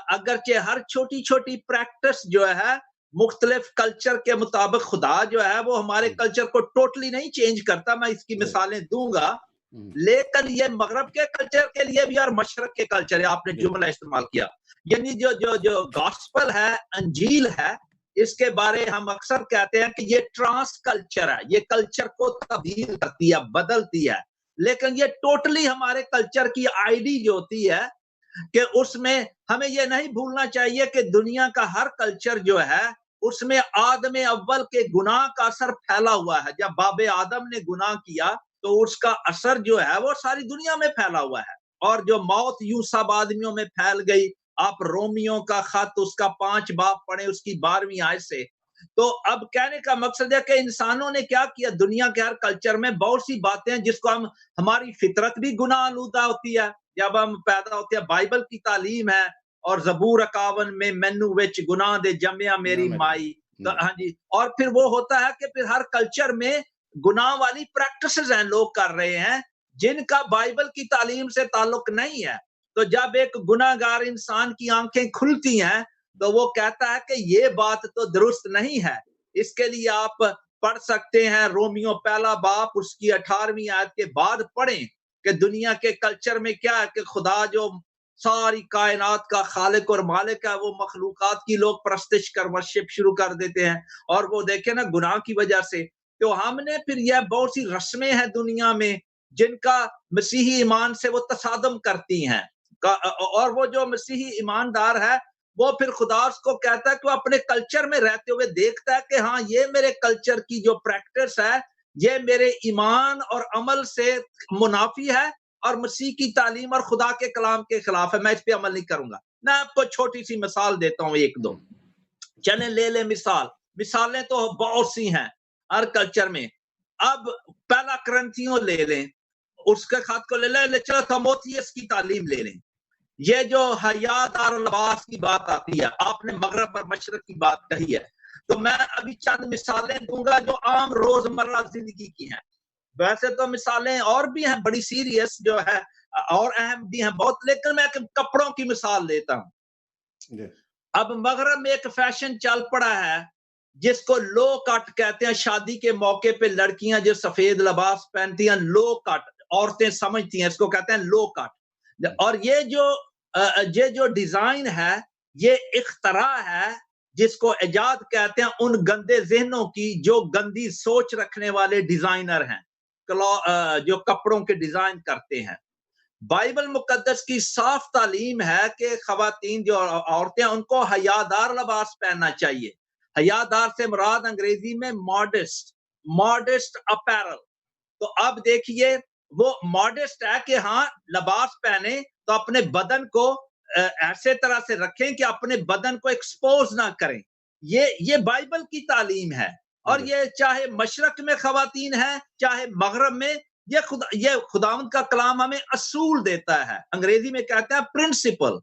اگرچہ ہر چھوٹی چھوٹی پریکٹس جو ہے مختلف کلچر کے مطابق, خدا جو ہے وہ ہمارے کلچر کو ٹوٹلی نہیں چینج کرتا, میں اس کی مثالیں دوں گا, لیکن یہ مغرب کے کلچر کے لیے بھی اور مشرق کے کلچر ہے. آپ نے جملہ استعمال کیا, یعنی جو گاسپل ہے, انجیل ہے, اس کے بارے ہم اکثر کہتے ہیں کہ یہ ٹرانس کلچر ہے, یہ کلچر کو تبدیل کرتی ہے, بدلتی ہے, لیکن یہ ٹوٹلی ہمارے کلچر کی آئی ڈی جو ہوتی ہے کہ اس میں ہمیں یہ نہیں بھولنا چاہیے کہ دنیا کا ہر کلچر جو ہے اس میں آدم اول کے گناہ کا اثر پھیلا ہوا ہے. جب باب آدم نے گناہ کیا تو اس کا اثر جو ہے وہ ساری دنیا میں پھیلا ہوا ہے, اور جو موت یوں سب آدمیوں میں پھیل گئی. آپ رومیوں کا خط اس کا 5 باب پڑھیں, اس کی 12ویں آیت سے. تو اب کہنے کا مقصد ہے کہ انسانوں نے کیا کیا, دنیا کے ہر کلچر میں بہت سی باتیں ہیں جس کو ہماری فطرت بھی گناہ آلودہ ہوتی ہے جب ہم پیدا ہوتے ہیں. بائبل کی تعلیم ہے, اور زبور 51 میں مینو وچ گناہ دے جمیا میری مائی, ہاں جی. اور پھر وہ ہوتا ہے کہ پھر ہر کلچر میں گناہ والی پریکٹسز ہیں, لوگ کر رہے ہیں جن کا بائبل کی تعلیم سے تعلق نہیں ہے. تو جب ایک گناہ گار انسان کی آنکھیں کھلتی ہیں تو وہ کہتا ہے کہ یہ بات تو درست نہیں ہے. اس کے لیے آپ پڑھ سکتے ہیں رومیو 1 باب اس کی 18ویں آیت کے بعد پڑھیں کہ دنیا کے کلچر میں کیا ہے کہ خدا جو ساری کائنات کا خالق اور مالک ہے, وہ مخلوقات کی لوگ پرستش کر ورشپ شروع کر دیتے ہیں, اور وہ دیکھیں نا گناہ کی وجہ سے. تو ہم نے پھر یہ بہت سی رسمیں ہیں دنیا میں جن کا مسیحی ایمان سے وہ تصادم کرتی ہیں, اور وہ جو مسیحی ایماندار ہے وہ پھر خدا اس کو کہتا ہے کہ وہ اپنے کلچر میں رہتے ہوئے دیکھتا ہے کہ ہاں یہ میرے کلچر کی جو پریکٹس ہے یہ میرے ایمان اور عمل سے منافی ہے اور مسیح کی تعلیم اور خدا کے کلام کے خلاف ہے, میں اس پہ عمل نہیں کروں گا. میں آپ کو چھوٹی سی مثال دیتا ہوں, 1-2 چلیں لے لیں مثالیں تو بہت سی ہیں ہر کلچر میں. اب 1 کرنتھیوں لے لیں, اس کے خط کو لے لیں, چلو تیموتھیوس کی تعلیم لے لیں. یہ جو حیادار لباس کی بات آتی ہے, آپ نے مغرب اور مشرق کی بات کہی ہے, تو میں ابھی چند مثالیں دوں گا جو عام روزمرہ زندگی کی ہیں. ویسے تو مثالیں اور بھی ہیں بڑی سیریس جو ہے اور اہم بھی ہیں بہت, لیکن میں کپڑوں کی مثال دیتا ہوں. اب مغرب میں ایک فیشن چل پڑا ہے جس کو لو کٹ کہتے ہیں. شادی کے موقع پہ لڑکیاں جو سفید لباس پہنتی ہیں, لو کٹ, عورتیں سمجھتی ہیں اس کو کہتے ہیں لو کٹ. اور یہ جو ڈیزائن ہے یہ اختراع ہے جس کو ایجاد کہتے ہیں ان گندے ذہنوں کی جو گندی سوچ رکھنے والے ڈیزائنر ہیں, جو کپڑوں کے ڈیزائن کرتے ہیں. بائبل مقدس کی صاف تعلیم ہے کہ خواتین جو عورتیں ان کو حیادار لباس پہننا چاہیے. حیادار سے مراد انگریزی میں ماڈسٹ اپیرل. تو اب دیکھیے وہ ماڈسٹ ہے کہ ہاں لباس پہنے تو اپنے بدن کو ایسے طرح سے رکھیں کہ اپنے بدن کو ایکسپوز نہ کریں. یہ بائبل کی تعلیم ہے, اور یہ چاہے مشرق میں خواتین ہیں چاہے مغرب میں, یہ خداوند کا کلام ہمیں اصول دیتا ہے. انگریزی میں کہتے ہیں پرنسپل,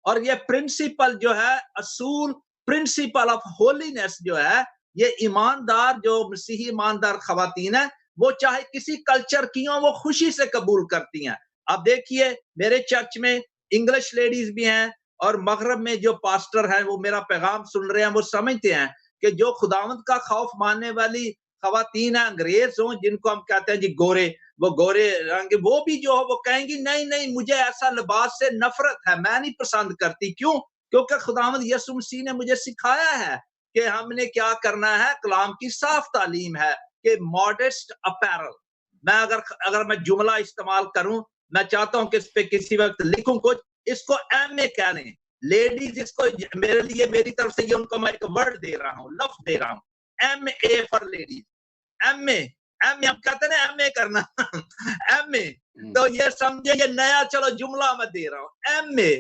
اور یہ پرنسپل جو ہے اصول, پرنسپل آف ہولینس جو ہے, یہ ایماندار جو مسیحی ایماندار خواتین ہیں وہ چاہے کسی کلچر کی ہوں وہ خوشی سے قبول کرتی ہیں. اب دیکھیے میرے چرچ میں انگلش لیڈیز بھی ہیں, اور مغرب میں جو پاسٹر ہیں وہ میرا پیغام سن رہے ہیں, وہ سمجھتے ہیں کہ جو خداوند کا خوف ماننے والی خواتین ہیں, انگریز ہوں جن کو ہم کہتے ہیں جی گورے, وہ گورے رنگ, وہ بھی جو وہ کہیں گی نہیں مجھے ایسا لباس سے نفرت ہے, میں نہیں پسند کرتی. کیوں؟ کیونکہ خداوند یسوع مسیح نے مجھے سکھایا ہے کہ ہم نے کیا کرنا ہے. کلام کی صاف تعلیم ہے کہ ماڈسٹ اپیرل. میں اگر میں جملہ استعمال کروں, میں چاہتا ہوں کہ اس پہ کسی وقت لکھوں کچھ, اس کو ایم اے کہہ لیں لیڈیز. اس کو میرے لیے میری طرف سے یہ ان کو میں ایک ورڈ دے رہا ہوں, لفظ دے رہا ہوں, M A for ladies. M A ہم کہتے ہیں ایم اے کرنا, ایم اے. تو یہ سمجھے یہ نیا چلو جملہ میں دے رہا ہوں. ایم اے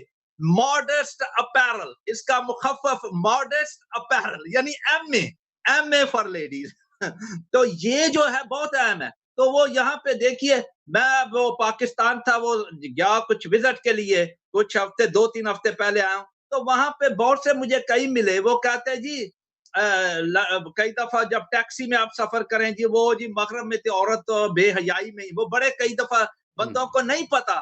modest apparel, اس کا مخفف modest apparel یعنی ایم اے فار لیڈیز. تو یہ جو ہے بہت اہم ہے. تو وہ یہاں پہ دیکھیے میں وہ پاکستان تھا, وہ گیا کچھ وزٹ کے لیے, کچھ ہفتے 2-3 ہفتے پہلے آیا ہوں, تو وہاں پہ بہت سے مجھے کئی ملے, وہ کہتے ہیں جی کئی دفعہ جب ٹیکسی میں آپ سفر کریں جی وہ جی مغرب میں تھی عورت بے حیائی میں, وہ بڑے کئی دفعہ بندوں کو نہیں پتا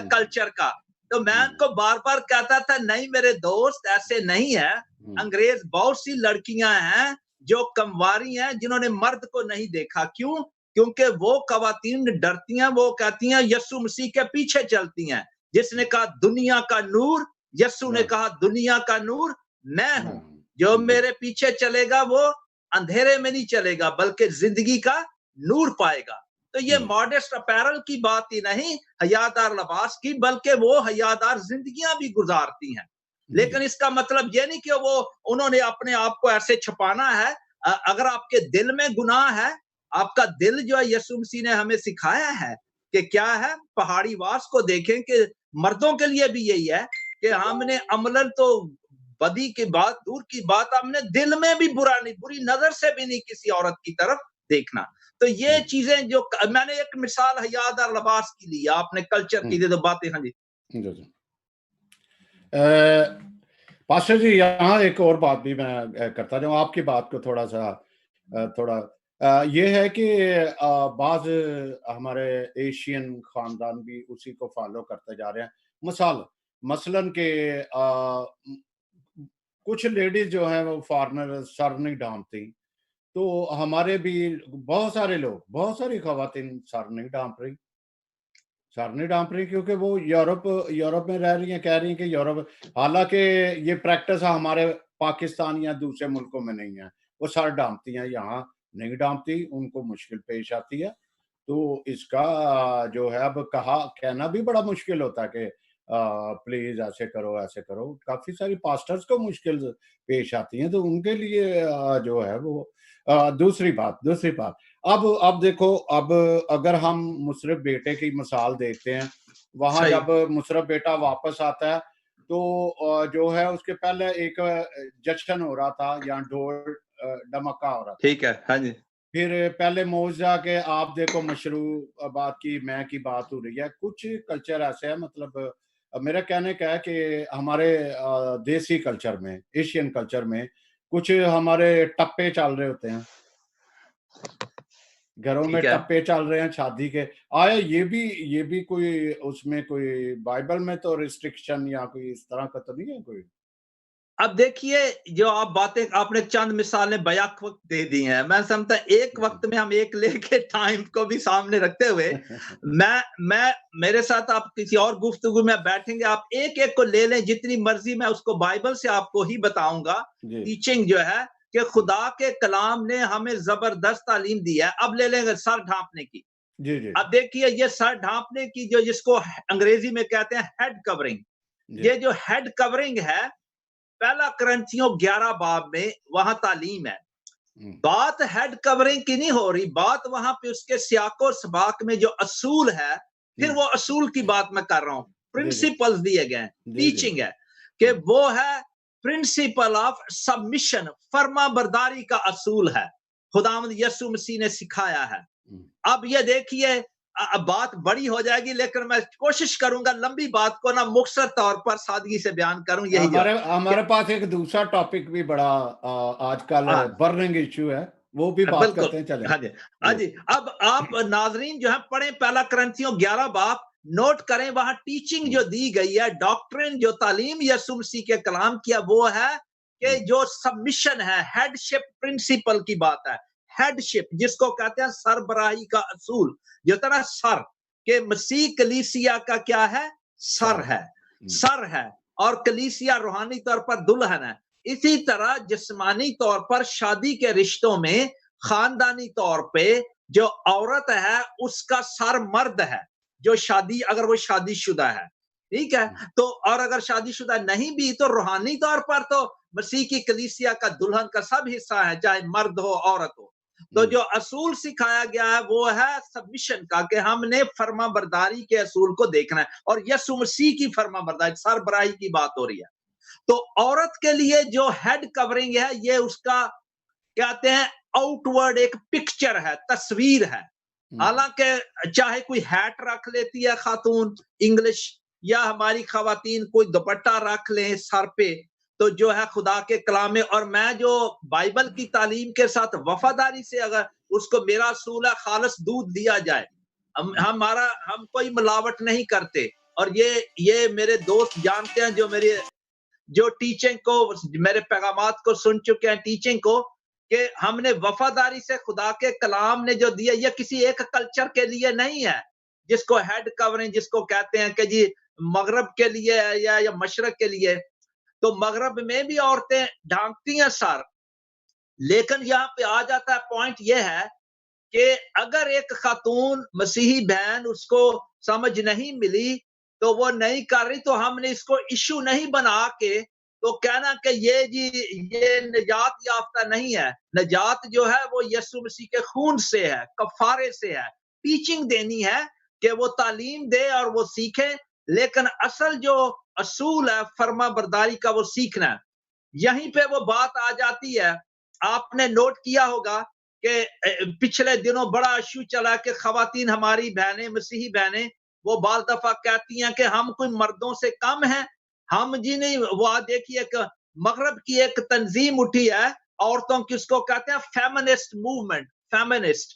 کلچر کا. تو میں ان کو بار بار کہتا تھا نہیں میرے دوست ایسے نہیں ہے, انگریز بہت سی لڑکیاں ہیں جو کمواری ہیں جنہوں نے مرد کو نہیں دیکھا. کیوں؟ کیونکہ وہ خواتین ڈرتی ہیں, وہ کہتی ہیں یسوع مسیح کے پیچھے چلتی ہیں. جس نے کہا دنیا کا نور, یسوع نے کہا دنیا کا نور میں ہوں, جو میرے پیچھے چلے گا وہ اندھیرے میں نہیں چلے گا بلکہ زندگی کا نور پائے گا. تو یہ ماڈسٹ اپیرل کی بات ہی نہیں حیادار لباس کی, بلکہ وہ حیادار زندگیاں بھی گزارتی ہیں. لیکن اس کا مطلب یہ نہیں کہ وہ انہوں نے اپنے آپ کو ایسے چھپانا ہے. اگر آپ کے دل میں گناہ ہے, آپ کا دل جو ہے یسوع مسیح نے ہمیں سکھایا ہے کہ کیا ہے, پہاڑی واس کو دیکھیں کہ مردوں کے لیے بھی یہی ہے کہ ہم نے عملاً تو بدی کی بات دور کی بات, ہم نے دل میں بھی بری نظر سے بھی نہیں کسی عورت کی طرف دیکھنا. تو یہ چیزیں جو میں نے ایک مثال حیادار لباس کی لی, آپ نے کلچر کی تو باتیں. ہاں جی پاسٹر جی یہاں ایک اور بات بھی میں کرتا جاؤں, آپ کی بات کو تھوڑا یہ ہے کہ بعض ہمارے ایشین خاندان بھی اسی کو فالو کرتے جا رہے ہیں. مثلاً کہ کچھ لیڈیز جو ہیں وہ فارنر سر نہیں ڈھانپتی, تو ہمارے بھی بہت ساری خواتین سر نہیں ڈھانپ رہی کیونکہ وہ یورپ میں رہ رہی ہیں, کہہ رہی ہیں کہ یورپ, حالانکہ یہ پریکٹس ہمارے پاکستان یا دوسرے ملکوں میں نہیں ہے. وہ سر ڈھانپتی ہیں, یہاں نہیں ڈھانپتی, ان کو مشکل پیش آتی ہے. تو اس کا جو ہے اب کہنا بھی بڑا مشکل ہوتا ہے کہ پلیز ایسے کرو. کافی ساری پاسٹرز کو مشکل پیش آتی ہیں, تو ان کے لیے جو ہے وہ دوسری بات. اب دیکھو, اب اگر ہم مصرف بیٹے کی مثال دیکھتے ہیں, وہاں جب مصرف بیٹا واپس آتا ہے تو جو ہے اس کے پہلے ایک جشن ہو رہا تھا, یہاں ڈھول ڈمکا ہو رہا تھا. ٹھیک ہے, ہاں جی. پھر پہلے معجزہ کے آپ دیکھو مشروع بات کی بات ہو رہی ہے. کچھ کلچر ایسے ہے, مطلب میرا کہنے کا ہے کہ ہمارے دیسی کلچر میں, ایشین کلچر میں کچھ ہمارے ٹپے چل رہے ہوتے ہیں, گھروں میں ٹپے چل رہے ہیں شادی کے. آیا یہ بھی کوئی اس میں کوئی بائبل میں تو ریسٹرکشن یا کوئی اس طرح کا تو نہیں ہے کوئی؟ اب دیکھیے جو آپ نے چند مثالیں بیک وقت دے دی ہیں, میں سمجھتا ایک وقت میں ہم ایک لے کے ٹائم کو بھی سامنے رکھتے ہوئے میں میرے ساتھ آپ کسی اور گفتگو میں بیٹھیں گے, آپ ایک کو لے لیں جتنی مرضی, میں اس کو بائبل سے آپ کو ہی بتاؤں گا. ٹیچنگ جو ہے کہ خدا کے کلام نے ہمیں زبردست تعلیم دی ہے. اب لے لیں گے سر ڈھانپنے کی. اب دیکھیے یہ سر ڈھانپنے کی جس کو انگریزی میں کہتے ہیں ہیڈ کورنگ, یہ جو ہیڈ کورنگ ہے پہلا کرنتھیوں 11 باب میں وہاں تعلیم ہے. بات ہیڈ کورنگ کی نہیں ہو رہی, بات وہاں پہ اس کے سیاق و سباق میں جو اصول ہے, پھر وہ اصول کی بات میں کر رہا ہوں. پرنسپلز دیے گئے, ٹیچنگ ہے کہ وہ ہے پرنسپل آف سبمیشن, فرما برداری کا اصول ہے, خداوند یسوع مسیح نے سکھایا ہے. اب یہ دیکھیے بات بڑی ہو جائے گی, لیکن میں کوشش کروں گا لمبی بات کو نہ مختصر طور پر سادگی سے بیان کروں. یہی ہمارے پاس ایک دوسرا ٹاپک بھی بڑا آج کل برننگ ایشو ہے, وہ بھی بات کرتے ہیں. چلیں ہاں جی. اب آپ ناظرین جو ہے پڑھیں پہلا کرنتھیوں 11 باب, نوٹ کریں وہاں ٹیچنگ جو دی گئی ہے, ڈاکٹرن جو تعلیم یسوع مسیح کے کلام کیا, وہ ہے کہ جو سبمیشن ہے, ہیڈ شپ پرنسپل کی بات ہے. ہیڈ شپ جس کو کہتے ہیں سربراہی کا اصول, جو طرح سر کہ مسیح کلیسیا کا کیا ہے, سر ہے, اور کلیسیا روحانی طور پر دلہن ہے. اسی طرح جسمانی طور پر شادی کے رشتوں میں خاندانی طور پہ جو عورت ہے اس کا سر مرد ہے, جو اگر وہ شادی شدہ ہے, ٹھیک ہے. تو اور اگر شادی شدہ نہیں بھی تو روحانی طور پر تو مسیح کی کلیسیا کا دلہن کا سب حصہ ہے, چاہے مرد ہو عورت ہو. تو جو اصول سکھایا گیا ہے وہ ہے سبمیشن کا، کہ ہم نے فرما برداری کے اصول کو دیکھنا ہے، اور یسوع مسیح کی فرما برداری، سربراہی کی بات ہو رہی ہے. تو عورت کے لیے جو ہیڈ کورنگ ہے، یہ اس کا کہتے ہیں آؤٹ ورڈ ایک پکچر ہے، تصویر ہے. حالانکہ چاہے کوئی ہیٹ رکھ لیتی ہے خاتون انگلش، یا ہماری خواتین کوئی دوپٹہ رکھ لیں سر پہ، تو جو ہے خدا کے کلام میں، اور میں جو بائبل کی تعلیم کے ساتھ وفاداری سے اگر اس کو، میرا اصول ہے خالص دودھ دیا جائے، ہم کوئی ملاوٹ نہیں کرتے. اور یہ میرے دوست جانتے ہیں جو ٹیچنگ کو، میرے پیغامات کو سن چکے ہیں ٹیچنگ کو، کہ ہم نے وفاداری سے خدا کے کلام نے جو دیا، یہ کسی ایک کلچر کے لیے نہیں ہے جس کو ہیڈ کورنگ جس کو کہتے ہیں کہ جی مغرب کے لیے یا مشرق کے لیے. تو مغرب میں بھی عورتیں ڈھانکتی ہیں سر، لیکن یہاں پہ آ جاتا ہے پوائنٹ یہ ہے کہ اگر ایک خاتون مسیحی بہن اس کو سمجھ نہیں ملی تو وہ نہیں کر رہی، تو ہم نے اس کو ایشو نہیں بنا کے تو کہنا کہ یہ نجات یافتہ نہیں ہے. نجات جو ہے وہ یسوع مسیح کے خون سے ہے، کفارے سے ہے. ٹیچنگ دینی ہے کہ وہ تعلیم دے اور وہ سیکھے، لیکن اصل جو اصول ہے فرما برداری کا وہ سیکھنا ہے. یہیں پہ وہ بات آ جاتی ہے. آپ نے نوٹ کیا ہوگا کہ پچھلے دنوں بڑا ایشو چلا کہ خواتین ہماری بہنیں، مسیحی بہنیں، وہ بعض دفعہ کہتی ہیں کہ ہم کوئی مردوں سے کم ہیں. ہم جی نہیں. وہ دیکھیے کہ مغرب کی ایک تنظیم اٹھی ہے عورتوں کی، اس کو کہتے ہیں فیمنسٹ موومنٹ. فیمنسٹ،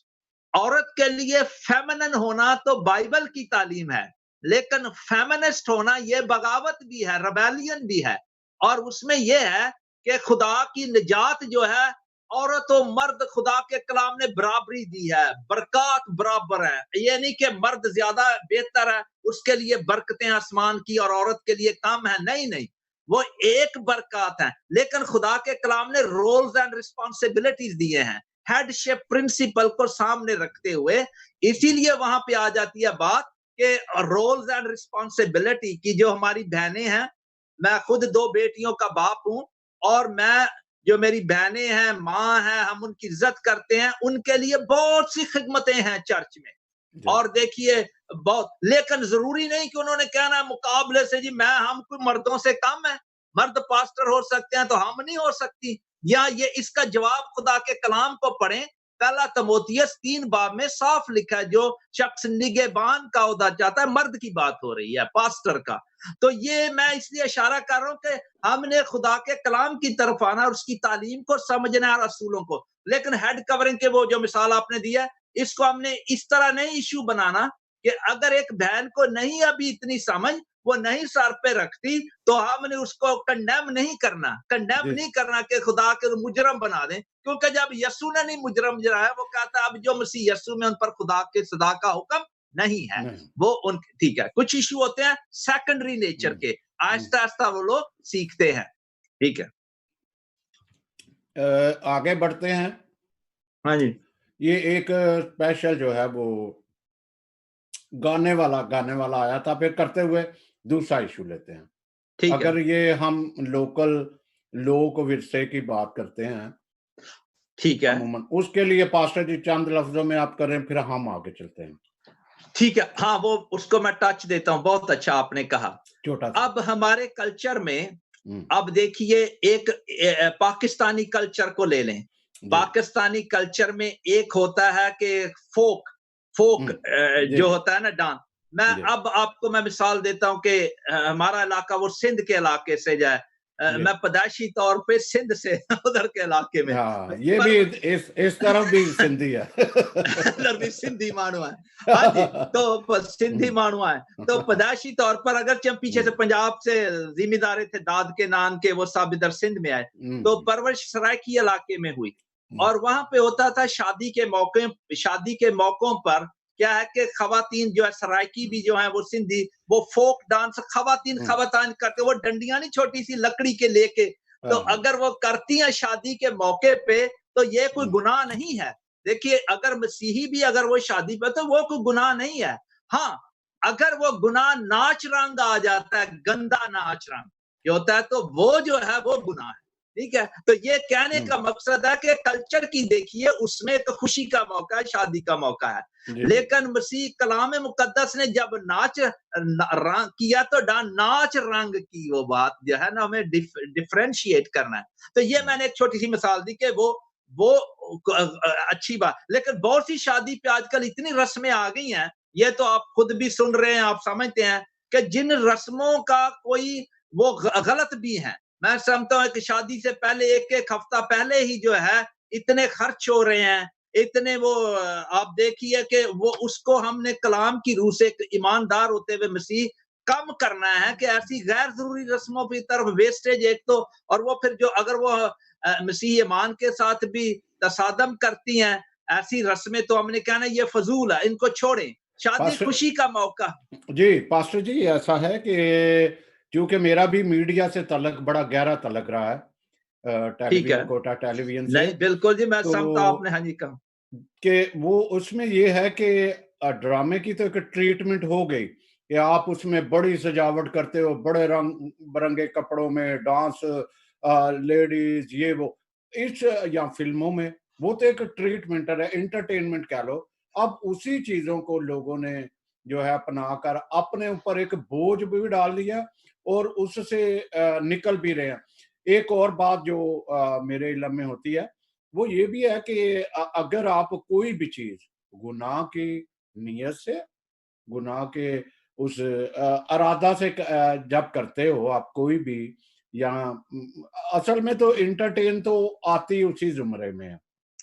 عورت کے لیے فیمنن ہونا تو بائبل کی تعلیم ہے، لیکن فیمنسٹ ہونا یہ بغاوت بھی ہے، ریبیلین بھی ہے. اور اس میں یہ ہے کہ خدا کی نجات جو ہے، عورت و مرد خدا کے کلام نے برابری دی ہے، برکات برابر ہے. یہ نہیں کہ مرد زیادہ بہتر ہے، اس کے لیے برکتیں آسمان کی اور عورت کے لیے کم ہے. نہیں، وہ ایک برکات ہیں، لیکن خدا کے کلام نے رولز اینڈ رسپانسبلٹیز دیے ہیں، ہیڈ شپ پرنسپل کو سامنے رکھتے ہوئے. اسی لیے وہاں پہ آ جاتی ہے بات کہ رولز اینڈ رسپانسبلٹی کی. جو ہماری بہنیں ہیں، میں خود 2 بیٹیوں کا باپ ہوں، اور میں جو میری بہنیں ہیں، ماں ہیں، ہم ان کی عزت کرتے ہیں. ان کے لیے بہت سی خدمتیں ہیں چرچ میں، اور دیکھیے بہت، لیکن ضروری نہیں کہ انہوں نے کہنا مقابلے سے جی ہم کوئی مردوں سے کم ہیں، مرد پاسٹر ہو سکتے ہیں تو ہم نہیں ہو سکتی. یا یہ اس کا جواب خدا کے کلام کو پڑھیں. پہلا تموتھیس 3 باب میں صاف لکھا ہے، جو شخص نگہبان کا عہدہ چاہتا ہے، مرد کی بات ہو رہی ہے، پاسٹر کا. تو یہ میں اس لیے اشارہ کر رہا ہوں کہ ہم نے خدا کے کلام کی طرف آنا اور اس کی تعلیم کو سمجھنا اور اصولوں کو. لیکن ہیڈ کورنگ کے وہ جو مثال آپ نے دیا، اس کو ہم نے اس طرح نہیں ایشو بنانا کہ اگر ایک بہن کو نہیں ابھی اتنی سمجھ، وہ نہیں سر پہ رکھتی، تو ہم نے اس کو کنڈیم نہیں کرنا کہ خدا کے مجرم بنا دیں. کیونکہ جب یسوع نے نہیں مجرم جرایا، وہ کہتا ہے اب جو مسیح یسوع میں ان پر خدا کے صدا کا حکم نہیں ہے. وہ ان ٹھیک ہے، کچھ ایشو ہوتے ہیں سیکنڈری نیچر کے، آہستہ آہستہ وہ لوگ سیکھتے ہیں. ٹھیک ہے، آگے بڑھتے ہیں. ہاں جی. یہ ایک اسپیشل جو ہے وہ گانے والا آیا تھا، پھر کرتے ہوئے دوسرا ایشو لیتے ہیں. اگر یہ ہم لوک ورثے کی بات کرتے ہیں، ٹھیک ہے، عموماً اس کے لیے پاسٹر جی چند لفظوں میں آپ کریں، پھر ہم آگے چلتے ہیں. ٹھیک ہے. ہاں، وہ اس کو میں ٹچ دیتا ہوں. بہت اچھا آپ نے کہا. اب ہمارے کلچر میں، اب دیکھیے ایک پاکستانی کلچر کو لے لیں. پاکستانی کلچر میں ایک ہوتا ہے کہ فوک جو ہوتا ہے نا، ڈانس. میں اب آپ کو میں مثال دیتا ہوں کہ ہمارا علاقہ وہ سندھ کے علاقے سے جائے، میں پیدائشی طور پہ سندھ سے ادھر کے علاقے میں، یہ بھی اس طرف بھی سندھی ہے، ادھر بھی سندھی مانو ہے. ہاں جی، تو سندھی مانو ہے. تو پیدائشی طور پر اگرچہ ہم پیچھے سے پنجاب سے ذمہ دارے تھے، داد کے نان کے، وہ سب ادھر سندھ میں آئے. تو پرورش سرائکی علاقے میں ہوئی، اور وہاں پہ ہوتا تھا شادی کے موقعوں پر کیا ہے کہ خواتین جو ہے سرائکی بھی جو ہیں وہ سندھی، وہ فوک ڈانس خواتین کرتے، وہ ڈنڈیاں نہیں چھوٹی سی لکڑی کے لے کے، تو اگر وہ کرتی ہیں شادی کے موقع پہ تو یہ کوئی گناہ نہیں ہے. دیکھیے اگر مسیحی بھی اگر وہ شادی پہ، تو وہ کوئی گناہ نہیں ہے. ہاں، اگر وہ گناہ ناچ رنگ آ جاتا ہے، گندا ناچ رنگ جو ہوتا ہے، تو وہ جو ہے وہ گناہ ہے. ٹھیک ہے. تو یہ کہنے کا مقصد ہے کہ کلچر کی دیکھیے اس میں تو خوشی کا موقع ہے, شادی کا موقع ہے, لیکن مسیح کلام مقدس نے جب ناچ کیا تو ناچ رنگ کی وہ بات جو ہے نا ہمیں ڈفرینشیٹ کرنا ہے. تو یہ میں نے ایک چھوٹی سی مثال دی کہ وہ اچھی بات, لیکن بہت سی شادی پہ آج کل اتنی رسمیں آ گئی ہیں, یہ تو آپ خود بھی سن رہے ہیں, آپ سمجھتے ہیں کہ جن رسموں کا کوئی وہ غلط بھی ہیں. میں سمجھتا ہوں کہ شادی سے پہلے ایک ہفتہ پہلے ہی جو ہے اتنے خرچ ہو رہے ہیں, اتنے وہ آپ دیکھیے کہ وہ اس کو ہم نے کلام کی روح سے ایماندار ہوتے ہوئے مسیح کم کرنا ہے کہ ایسی غیر ضروری رسموں کی طرف ویسٹیج ایک تو, اور وہ پھر جو اگر وہ مسیح ایمان کے ساتھ بھی تصادم کرتی ہیں ایسی رسمیں تو ہم نے کہنا یہ فضول ہے, ان کو چھوڑیں, شادی خوشی کا موقع. جی پاسٹر جی ایسا ہے کہ کیونکہ میرا بھی میڈیا سے تعلق بڑا گہرا تعلق رہا ہے, ٹیلی ویژن کوٹا ٹیلی ویژن سے. نہیں بالکل جی, میں سمجھتا آپ نے ہاں جی کہا کہ وہ اس میں یہ ہے کہ ڈرامے کی تو ایک ٹریٹمنٹ ہو گئی کہ آپ اس میں بڑی سجاوٹ کرتے ہو, بڑے رنگ برنگے کپڑوں میں ڈانس, لیڈیز یہ وہ اس یا فلموں میں, وہ تو ایک ٹریٹمنٹ ہے, انٹرٹینمنٹ کہہ لو. اب اسی چیزوں کو لوگوں نے جو ہے اپنا کر اپنے اوپر ایک بوجھ بھی ڈال دیا اور اس سے نکل بھی رہے ہیں. ایک اور بات جو میرے علم میں ہوتی ہے وہ یہ بھی ہے کہ اگر آپ کوئی بھی چیز گناہ کی نیت سے, گناہ کے اس ارادہ سے جب کرتے ہو آپ کوئی بھی, یا اصل میں تو انٹرٹین تو آتی اسی زمرے میں ہے,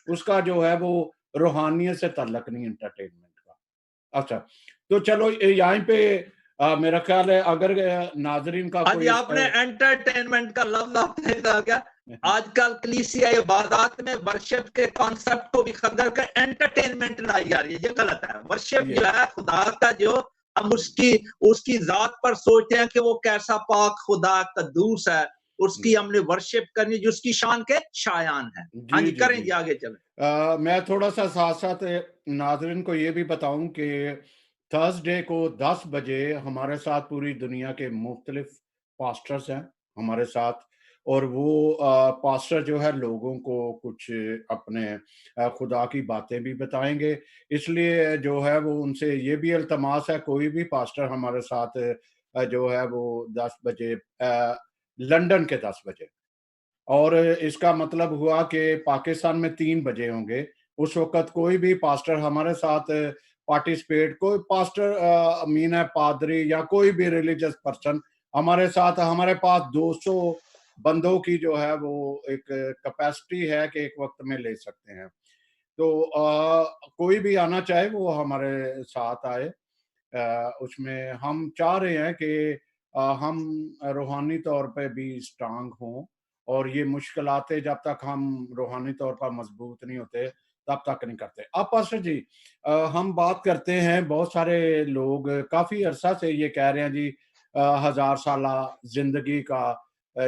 اس کا جو ہے وہ روحانیت سے تعلق نہیں انٹرٹینمنٹ کا. اچھا تو چلو یہیں پہ میرا خیال ہے اگر ناظرین کا کوئی آپ نے انٹرٹینمنٹ کا لفظ آپ نے کہا, آج کل کلیسیائی عبادات میں ورشپ کے کانسیپٹ کو بھی خدر کر انٹرٹینمنٹ لائی جا رہی ہے, یہ غلط ہے. ورشپ جو ہے خدا کا, جو ہم اس کی ذات پر سوچتے ہیں کہ وہ کیسا پاک خدا قدوس ہے, اس کی ہم نے ورشپ کرنی جو اس کی شان کے شایان ہے. ہاں جی کریں جی آگے چلیں. میں تھوڑا سا ساتھ ساتھ ناظرین کو یہ بھی بتاؤں کہ تھرسڈے کو 10 بجے ہمارے ساتھ پوری دنیا کے مختلف پاسٹرز ہیں ہمارے ساتھ, اور وہ پاسٹر جو ہے لوگوں کو کچھ اپنے خدا کی باتیں بھی بتائیں گے. اس لیے جو ہے وہ ان سے یہ بھی التماس ہے, کوئی بھی پاسٹر ہمارے ساتھ جو ہے وہ 10 بجے لندن کے 10 بجے, اور اس کا مطلب ہوا کہ پاکستان میں 3 بجے ہوں گے. اس وقت کوئی بھی پاسٹر ہمارے ساتھ پارٹیسپیٹ, کوئی پاسٹر امین ہے, پادری یا کوئی بھی ریلیجس پرسن ہمارے ساتھ, ہمارے پاس 200 بندوں کی جو ہے وہ ایک کیپیسٹی ہے کہ ایک وقت میں لے سکتے ہیں. تو کوئی بھی آنا چاہے وہ ہمارے ساتھ آئے. اس میں ہم چاہ رہے ہیں کہ ہم روحانی طور پہ بھی اسٹرانگ ہوں, اور یہ مشکلاتیں جب تک ہم روحانی طور پر مضبوط نہیں ہوتے تب تک نہیں کرتے. اب پاسٹر جی ہم بات کرتے ہیں, بہت سارے لوگ کافی عرصہ سے یہ کہہ رہے ہیں جی 1000 سالہ زندگی کا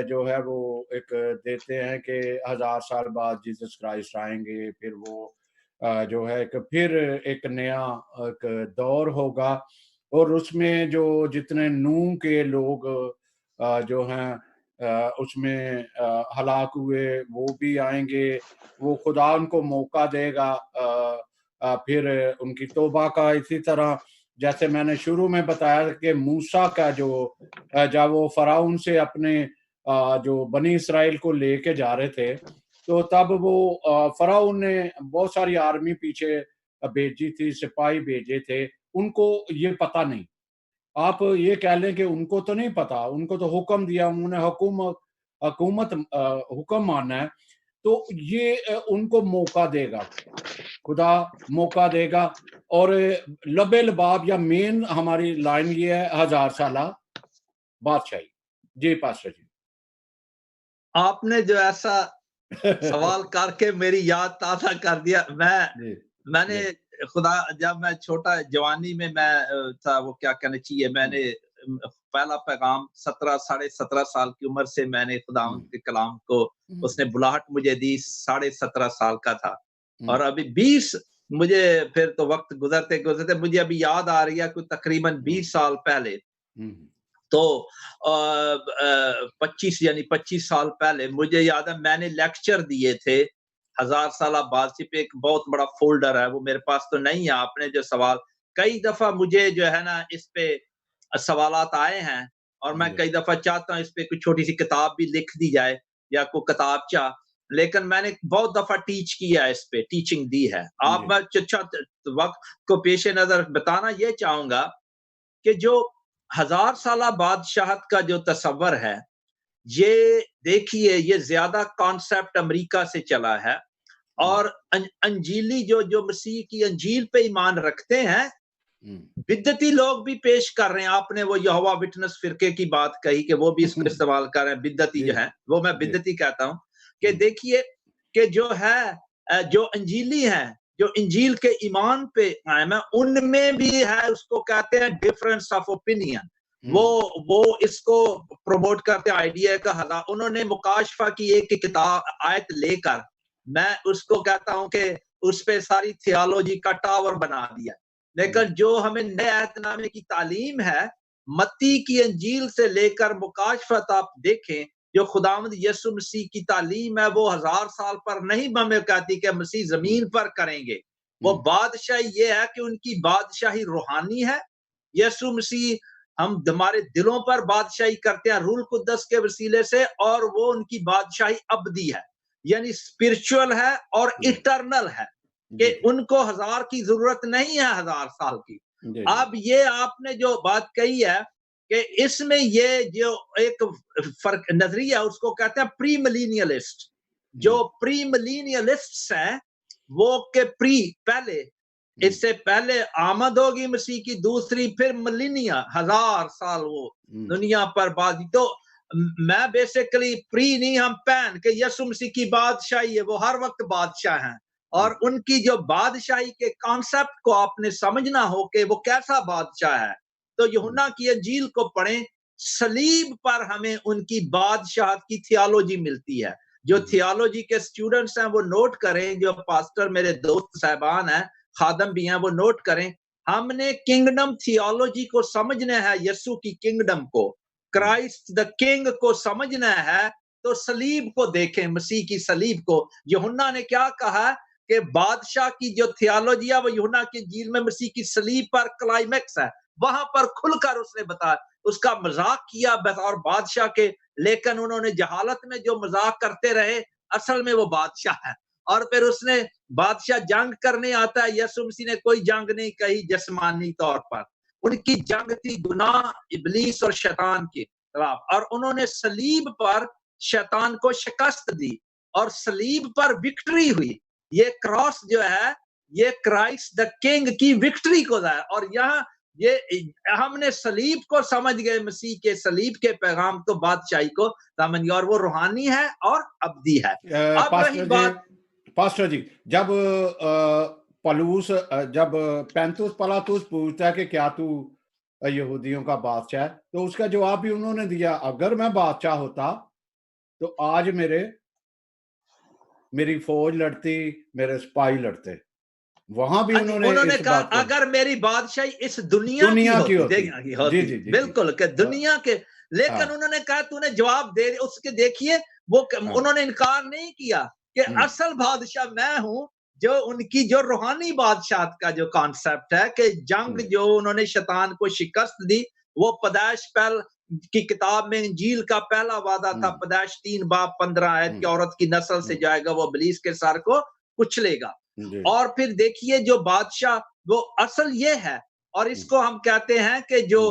جو ہے وہ ایک دیتے ہیں کہ 1000 سال بعد جیسس کرائسٹ آئیں گے, پھر وہ جو ہے پھر ایک نیا ایک دور ہوگا, اور اس میں جو جتنے نوح کے لوگ جو ہیں اس میں ہلاک ہوئے وہ بھی آئیں گے, وہ خدا ان کو موقع دے گا پھر ان کی توبہ کا. اسی طرح جیسے میں نے شروع میں بتایا کہ موسیٰ کا جو جب وہ فرعون سے اپنے جو بنی اسرائیل کو لے کے جا رہے تھے, تو تب وہ فرعون نے بہت ساری آرمی پیچھے بھیجی تھی, سپاہی بھیجے تھے, ان کو یہ پتہ نہیں. آپ یہ کہہ لیں کہ ان کو تو نہیں پتا, ان کو تو حکم دیا, انہوں نے حکومت حکم مانا ہے, تو یہ ان کو موقع دے گا, خدا موقع دے گا. اور لب لباب یا مین ہماری لائن یہ ہے 1000 سالہ بادشاہی. جی پاسٹر جی آپ نے جو ایسا سوال کر کے میری یاد تازہ کر دیا. میں نے خدا جب میں چھوٹا جوانی میں تھا, وہ کیا کہنا چاہیے, میں نے پہلا پیغام 17 سال کی عمر سے میں نے خدا کے کلام کو, اس نے بلاہٹ مجھے دی, 17.5 سال کا تھا, اور ابھی 20 مجھے پھر تو وقت گزرتے گزرتے مجھے ابھی یاد آ رہی ہے کوئی تقریباً 20 سال پہلے, تو 25 سال پہلے مجھے یاد ہے میں نے لیکچر دیے تھے 1000 سالہ بادشاہ پہ، ایک بہت بڑا فولڈر ہے وہ میرے پاس تو نہیں ہے. آپ نے جو سوال کئی دفعہ مجھے جو ہے نا اس پہ سوالات آئے ہیں اور میں کئی دفعہ چاہتا ہوں اس پہ کوئی چھوٹی سی کتاب بھی لکھ دی جائے یا کوئی کتابچہ، لیکن میں نے بہت دفعہ ٹیچ کیا ہے، اس پہ ٹیچنگ دی ہے. آپ میں وقت کو پیش نظر بتانا یہ چاہوں گا کہ جو 1000 سالہ بادشاہت کا جو تصور ہے، یہ دیکھیے یہ زیادہ کانسیپٹ امریکہ سے چلا ہے، اور انجیلی جو مسیح کی انجیل پہ ایمان رکھتے ہیں بدعتی لوگ بھی پیش کر رہے ہیں. آپ نے وہ یہوہ وٹنس فرقے کی بات کہی کہ وہ بھی اس کو استعمال کر رہے ہیں، بدعتی جو ہیں وہ میں بدعتی کہتا ہوں کہ دیکھیے کہ جو ہے جو انجیلی ہیں، جو انجیل کے ایمان پہ قائم ہے، ان میں بھی ہے، اس کو کہتے ہیں ڈیفرنس آف اوپینین. وہ اس کو پروموٹ کرتے ہیں آئیڈیا کا. انہوں نے مکاشفہ کی ایک کتاب آیت لے کر، میں اس کو کہتا ہوں کہ اس پہ ساری تھیالوجی کا ٹاور بنا دیا. لیکن جو ہمیں نئے عہد نامے کی تعلیم ہے، متی کی انجیل سے لے کر مکاشفت آپ دیکھیں، جو خداوند یسوع مسیح کی تعلیم ہے وہ 1000 سال پر نہیں ہمیں کہتی کہ مسیح زمین پر کریں گے. وہ بادشاہی یہ ہے کہ ان کی بادشاہی روحانی ہے. یسوع مسیح ہمارے دلوں پر بادشاہی کرتے ہیں روح القدس کے وسیلے سے، اور وہ ان کی بادشاہی ابدی ہے، یعنی اسپرچول ہے اور اٹرنل ہے، کہ ان کو 1000 کی ضرورت نہیں ہے 1000 سال کی. اب یہ آپ نے جو بات کہی ہے کہ اس میں یہ جو ایک فرق نظریہ اس کو کہتے ہیں پری ملینیلسٹ. جو پری ملینیلسٹ ہیں وہ کہ پہلے اس سے پہلے آمد ہوگی مسیح کی دوسری، پھر ملینیا 1000 سال وہ دنیا پر بادی. تو میں بیسیکلی پری نہیں، ہم پین کہ یسوع مسیح کی بادشاہی ہے، وہ ہر وقت بادشاہ ہیں، اور ان کی جو بادشاہی کے کانسیپٹ کو آپ نے سمجھنا ہو کہ وہ کیسا بادشاہ ہے. تو یوحنا کی انجیل کو پڑھیں، صلیب پر ہمیں ان کی بادشاہت کی تھیالوجی ملتی ہے. جو تھیالوجی کے سٹوڈنٹس ہیں وہ نوٹ کریں، جو پاسٹر میرے دوست صاحبان ہیں، خادم بھی ہیں، وہ نوٹ کریں. ہم نے کنگڈم تھیالوجی کو سمجھنا ہے، یسوع کی کنگڈم کو، کرائسٹ دا کنگ کو سمجھنا ہے، تو صلیب کو دیکھیں، مسیح کی صلیب کو. یوحنا نے کیا کہا کہ بادشاہ کی جو تھیالوجی ہے وہ یوحنا کی انجیل میں مسیح کی صلیب پر کلائمیکس ہے. وہاں پر کھل کر اس نے بتایا، اس کا مذاق کیا بطور بادشاہ کے، لیکن انہوں نے جہالت میں جو مذاق کرتے رہے، اصل میں وہ بادشاہ ہے. اور پھر اس نے بادشاہ جنگ کرنے آتا ہے. یسوع مسیح نے کوئی جنگ نہیں کہی جسمانی طور پر، ان کی جنگ تھی گناہ، ابلیس اور شیطان کے خلاف، اور انہوں نے صلیب پر شیطان کو شکست دی اور صلیب پر وکٹری ہوئی. یہ کراس جو ہے یہ کرائسٹ دا کنگ کی وکٹری کو ہے. اور یہاں یہ ہم نے صلیب کو سمجھ گئے، مسیح کے صلیب کے پیغام کو، بادشاہی کو سمجھ گئے، اور وہ روحانی ہے اور ابدی ہے. اب رہی بات پاسٹر جی، جب پینتوس پلاطس پوچھتا ہے کہ کیا تو یہودیوں کا بادشاہ ہے، تو اس کا جواب بھی انہوں نے دیا، اگر میں بادشاہ ہوتا تو آج میری فوج لڑتی، میرے سپاہی لڑتے. وہاں بھی انہوں نے کہا اگر میری بادشاہی اس دنیا کی ہوتی. بالکل کہ دنیا کے، لیکن انہوں نے کہا تو نے جواب دے اس کے. دیکھیے وہ انہوں نے انکار نہیں کیا کہ اصل بادشاہ میں ہوں. جو ان کی جو روحانی بادشاہت کا جو کانسیپٹ ہے کہ جنگ جو انہوں نے شیطان کو شکست دی، وہ پیدائش پہل کی کتاب میں انجیل کا پہلا وعدہ تھا، پیدائش 3:15 کہ عورت کی نسل سے جائے گا، وہ ابلیس کے سر کو کچلے گا. اور پھر دیکھیے جو بادشاہ وہ اصل یہ ہے، اور اس کو ہم کہتے ہیں کہ جو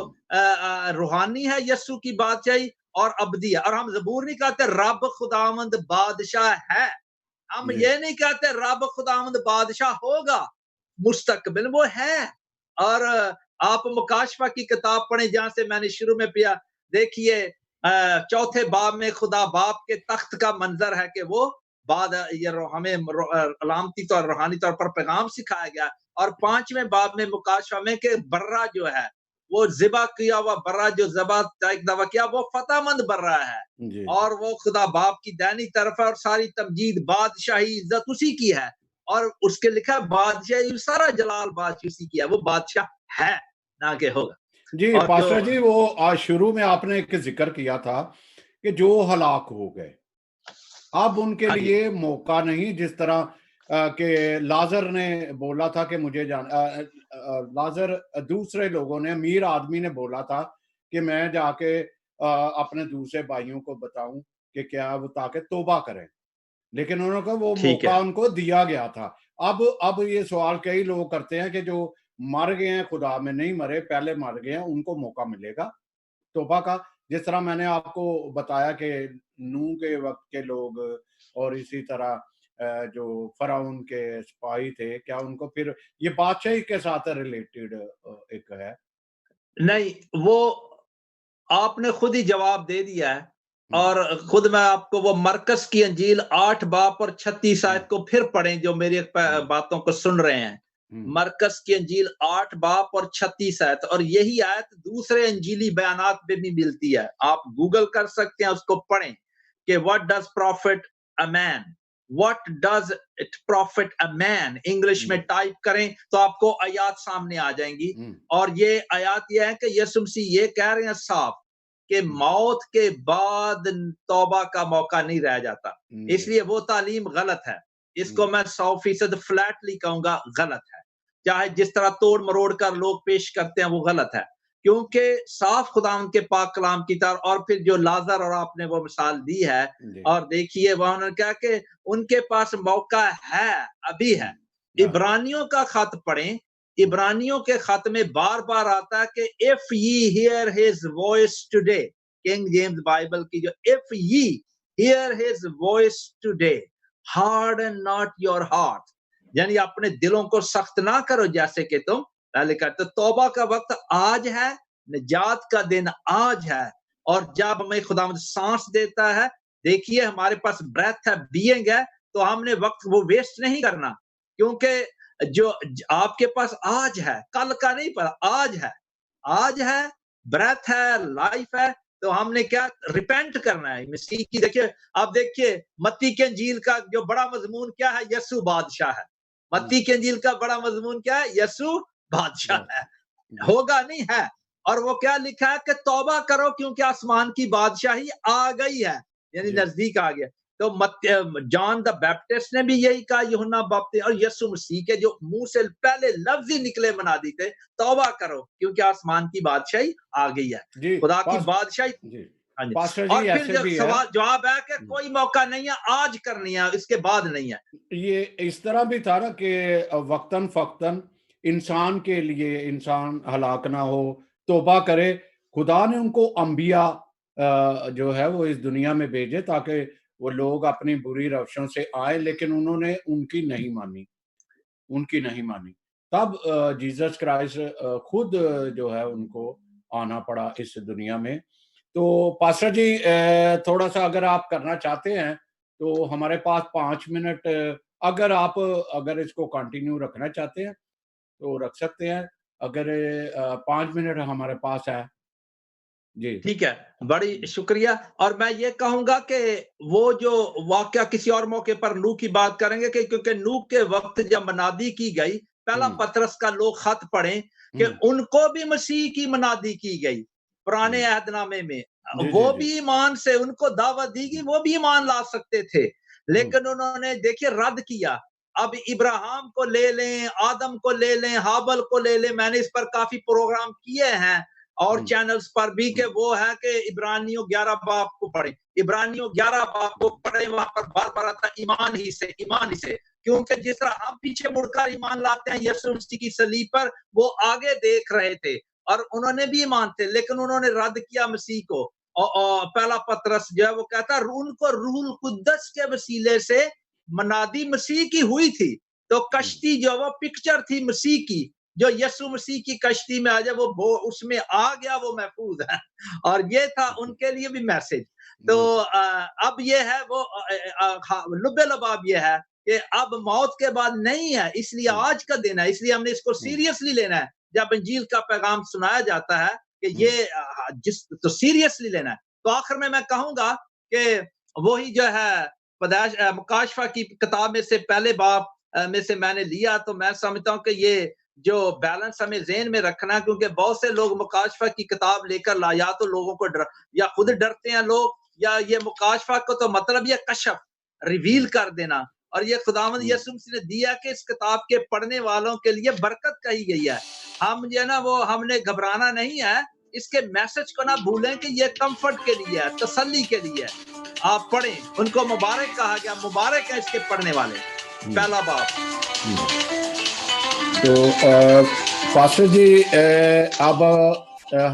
روحانی ہے یسوع کی بادشاہی اور ابدی ہے. اور ہم زبور نہیں کہتے رب خداوند بادشاہ ہے، ہم یہ نہیں کہتے رب خداوند بادشاہ ہوگا مستقبل، وہ ہے. اور آپ مکاشفہ کی کتاب پڑھیں جہاں سے میں نے شروع میں پیا، دیکھیے 4 باب میں خدا باپ کے تخت کا منظر ہے کہ وہ بعد یہ ہمیں علامتی طور روحانی طور پر پیغام سکھایا گیا. اور 5ویں باب میں مکاشفہ میں کہ برہ جو ہے وہ ذبح کیا ہوا برہ، جو ذبح ایک دفعہ کیا وہ فتح مند برہ ہے، اور وہ خدا باپ کی دائنی طرف ہے، اور ساری تمجید بادشاہی عزت اسی کی ہے. اور اس کے لکھا بادشاہی سارا جلال بادشاہ اسی کی ہے، وہ بادشاہ ہے نہ کہ ہوگا. جی اور جو پاسٹر جی، وہ آج شروع میں آپ نے ایک ذکر کیا تھا کہ جو ہلاک ہو گئے، اب ان کے ہاں جی لیے موقع نہیں، جس طرح کہ لازر نے بولا تھا کہ مجھے لازر، دوسرے لوگوں نے، امیر آدمی نے بولا تھا کہ میں جا کے اپنے دوسرے بھائیوں کو بتاؤں کہ کیا وہ تاکہ توبہ کریں، لیکن انہوں نے کہا وہ ٹھیک موقع ہے ان کو دیا گیا تھا۔ اب یہ سوال کئی لوگ کرتے ہیں کہ جو مر گئے ہیں، خدا میں نہیں مرے، پہلے مر گئے ہیں، ان کو موقع ملے گا توبہ کا؟ جس طرح میں نے آپ کو بتایا کہ نوح کے وقت کے لوگ اور اسی طرح جو فرعون کے سپاہی تھے، کیا ان کو پھر یہ بادشاہی کے ساتھ ریلیٹڈ ایک ہے؟ نہیں، وہ آپ نے خود ہی جواب دے دیا ہے، ہوں، اور خود میں آپ کو وہ مرکز کی انجیل 8 باب اور 36 ہوں، آیت کو پھر پڑھیں جو میری ہوں، باتوں کو سن رہے ہیں۔ ہوں، مرکز کی انجیل 8 باب اور 36 آیت، اور یہی آیت دوسرے انجیلی بیانات پہ بھی ملتی ہے، آپ گوگل کر سکتے ہیں، اس کو پڑھیں کہ what does profit a man، what does it profit a man، English میں ہوں، ٹائپ کریں تو آپ کو آیات سامنے آ جائیں گی۔ ہوں، اور یہ آیات یہ ہے کہ یسوع مسیح یہ کہہ رہے ہیں صاف کہ ہوں، موت کے بعد توبہ کا موقع نہیں رہ جاتا، اس جی، لیے وہ تعلیم غلط ہے، اس کو ہوں، میں 100% فلیٹلی کہوں گا غلط ہے، چاہے جس طرح توڑ مروڑ کر لوگ پیش کرتے ہیں وہ غلط ہے، کیونکہ صاف خدا ان کے پاک کلام کی طرح، اور پھر جو لازر اور آپ نے وہ مثال دی ہے، جی، اور دیکھیے وہاں نے کہا کہ ان کے پاس موقع ہے، ابھی ہے۔ ہوں، ہاں، عبرانیوں کا خط پڑھیں، ہوں، عبرانیوں کے خط میں بار بار آتا ہے کہ if ye hear his voice today، king James Bible کی جو if ye hear his voice today harden not your heart، یعنی اپنے دلوں کو سخت نہ کرو جیسے کہ تم پہلے کرتے۔ توبہ کا وقت آج ہے، نجات کا دن آج ہے، اور جب ہمیں خداوند سانس دیتا ہے، دیکھیے ہمارے پاس بریتھ ہے، بینگ ہے، تو ہم نے وقت وہ ویسٹ نہیں کرنا، کیونکہ جو آپ کے پاس آج ہے، کل کا نہیں، پر آج ہے، بریتھ ہے، لائف ہے، تو ہم نے کیا ریپینٹ کرنا ہے مسیح کی۔ دیکھیے اب دیکھیے متی کے انجیل کا جو بڑا مضمون کیا ہے، یسوع بادشاہ ہے۔ ہوں، متی کے انجیل کا بڑا مضمون کیا ہے؟ یسوع بادشاہ بس، ہے، جی، ہوگا نہیں ہے۔ اور وہ کیا لکھا ہے کہ توبہ کرو کیونکہ آسمان کی بادشاہی آ گئی ہے، یعنی جی، نزدیک آ گیا۔ تو جان دا بیپٹسٹ نے بھی یہی کہا، یوحنا بپتسم، اور یسوع مسیح کے جو منہ سے پہلے لفظ ہی نکلے منادی تھے، توبہ کرو کیونکہ آسمان کی بادشاہی آ گئی ہے، جی، خدا کی پاس بادشاہی۔ جی، ہاں جی، پاسٹر اور جی پھر ایسے جو بھی ہے، سوال جواب ہے کہ کوئی موقع نہیں ہے، آج کرنی ہے، اس کے بعد نہیں ہے۔ یہ اس طرح بھی تھا نا کہ وقتاً فوقتاً انسان کے لیے، انسان ہلاک نہ ہو، توبہ کرے، خدا نے ان کو انبیاء جو ہے وہ اس دنیا میں بھیجے تاکہ وہ لوگ اپنی بری روشوں سے آئے، لیکن انہوں نے ان کی نہیں مانی، ان کی نہیں مانی۔ تب جیسس کرائسٹ خود جو ہے ان کو آنا پڑا اس دنیا میں۔ تو پاسٹر جی تھوڑا سا اگر آپ کرنا چاہتے ہیں تو ہمارے پاس 5 منٹ، اگر آپ اگر اس کو کنٹینیو رکھنا چاہتے ہیں تو رکھ سکتے ہیں، اگر 5 منٹ ہمارے پاس ہے۔ جی، ٹھیک ہے، بڑی شکریہ۔ اور میں یہ کہوں گا کہ وہ جو واقعہ کسی اور موقع پر نوح کی بات کریں گے، کہ کیونکہ نوح کے وقت جب منادی کی گئی، پہلا ہوں، پطرس کا لوگ خط پڑھیں کہ ہوں، ان کو بھی مسیح کی منادی کی گئی پرانے ہوں، عہد نامے میں، جی، جی، وہ جی، بھی ایمان سے ان کو دعوت دی گئی، وہ بھی ایمان لا سکتے تھے، ہوں، لیکن انہوں نے دیکھیے رد کیا۔ اب ابراہیم کو لے لیں، آدم کو لے لیں، ہابل کو لے لیں، میں نے اس پر کافی پروگرام کیے ہیں اور ہوں، چینلز پر بھی، کہ ہوں، وہ ہے کہ عبرانیوں 11 باب کو پڑھیں، عبرانیوں 11 باب کو پڑھیں، وہاں پر بار بار آتا ہے ایمان ہی سے، ایمان ہی سے، کیونکہ جس طرح ہم پیچھے مڑ کر ایمان لاتے ہیں یسوع مسیح کی صلیب پر، وہ آگے دیکھ رہے تھے اور انہوں نے بھی ایمان تھے، لیکن انہوں نے رد کیا مسیح کو۔ اور پہلا پطرس جو ہے وہ کہتا ہے ان کو روح القدس کے وسیلے سے منادی مسیح کی ہوئی تھی، تو ہوں، کشتی جو وہ پکچر تھی مسیح کی، جو یسوع مسیح کی کشتی میں آ جائے وہ اس میں آ گیا، وہ محفوظ ہے، اور یہ تھا ان کے لیے بھی میسج۔ تو جی، اب یہ ہے وہ لب لباب یہ ہے کہ اب موت کے بعد نہیں ہے، اس لیے ہوں، آج کا دن ہے، اس لیے ہم نے اس کو ہوں، سیریسلی لینا ہے، جب انجیل کا پیغام سنایا جاتا ہے کہ ہوں، یہ تو سیریسلی لینا ہے۔ تو آخر میں کہوں گا کہ وہی جو ہے مکاشفہ کی کتاب میں سے پہلے باب میں سے میں نے لیا، تو میں سمجھتا ہوں کہ یہ جو بیلنس ہمیں ذہن میں رکھنا ہے، کیونکہ بہت سے لوگ مکاشفہ کی کتاب لے کر یا تو لوگوں کو یا خود ڈرتے ہیں لوگ، یا یہ مکاشفہ کو تو مطلب یہ کشف ریویل کر دینا، اور یہ خداوند یسوع مسیح نے دیا کہ اس کتاب کے پڑھنے والوں کے لیے برکت کہی گئی ہے. ہم جو ہے نا وہ ہم نے گھبرانا نہیں ہے، اس کے میسج کو نہ بھولیں کہ یہ کمفرٹ کے لیے ہے، تسلی کے لیے ہے. آپ پڑھیں، ان کو مبارک کہا گیا، مبارک ہے اس کے پڑھنے والے. پہلا باب. تو پاسٹر جی اب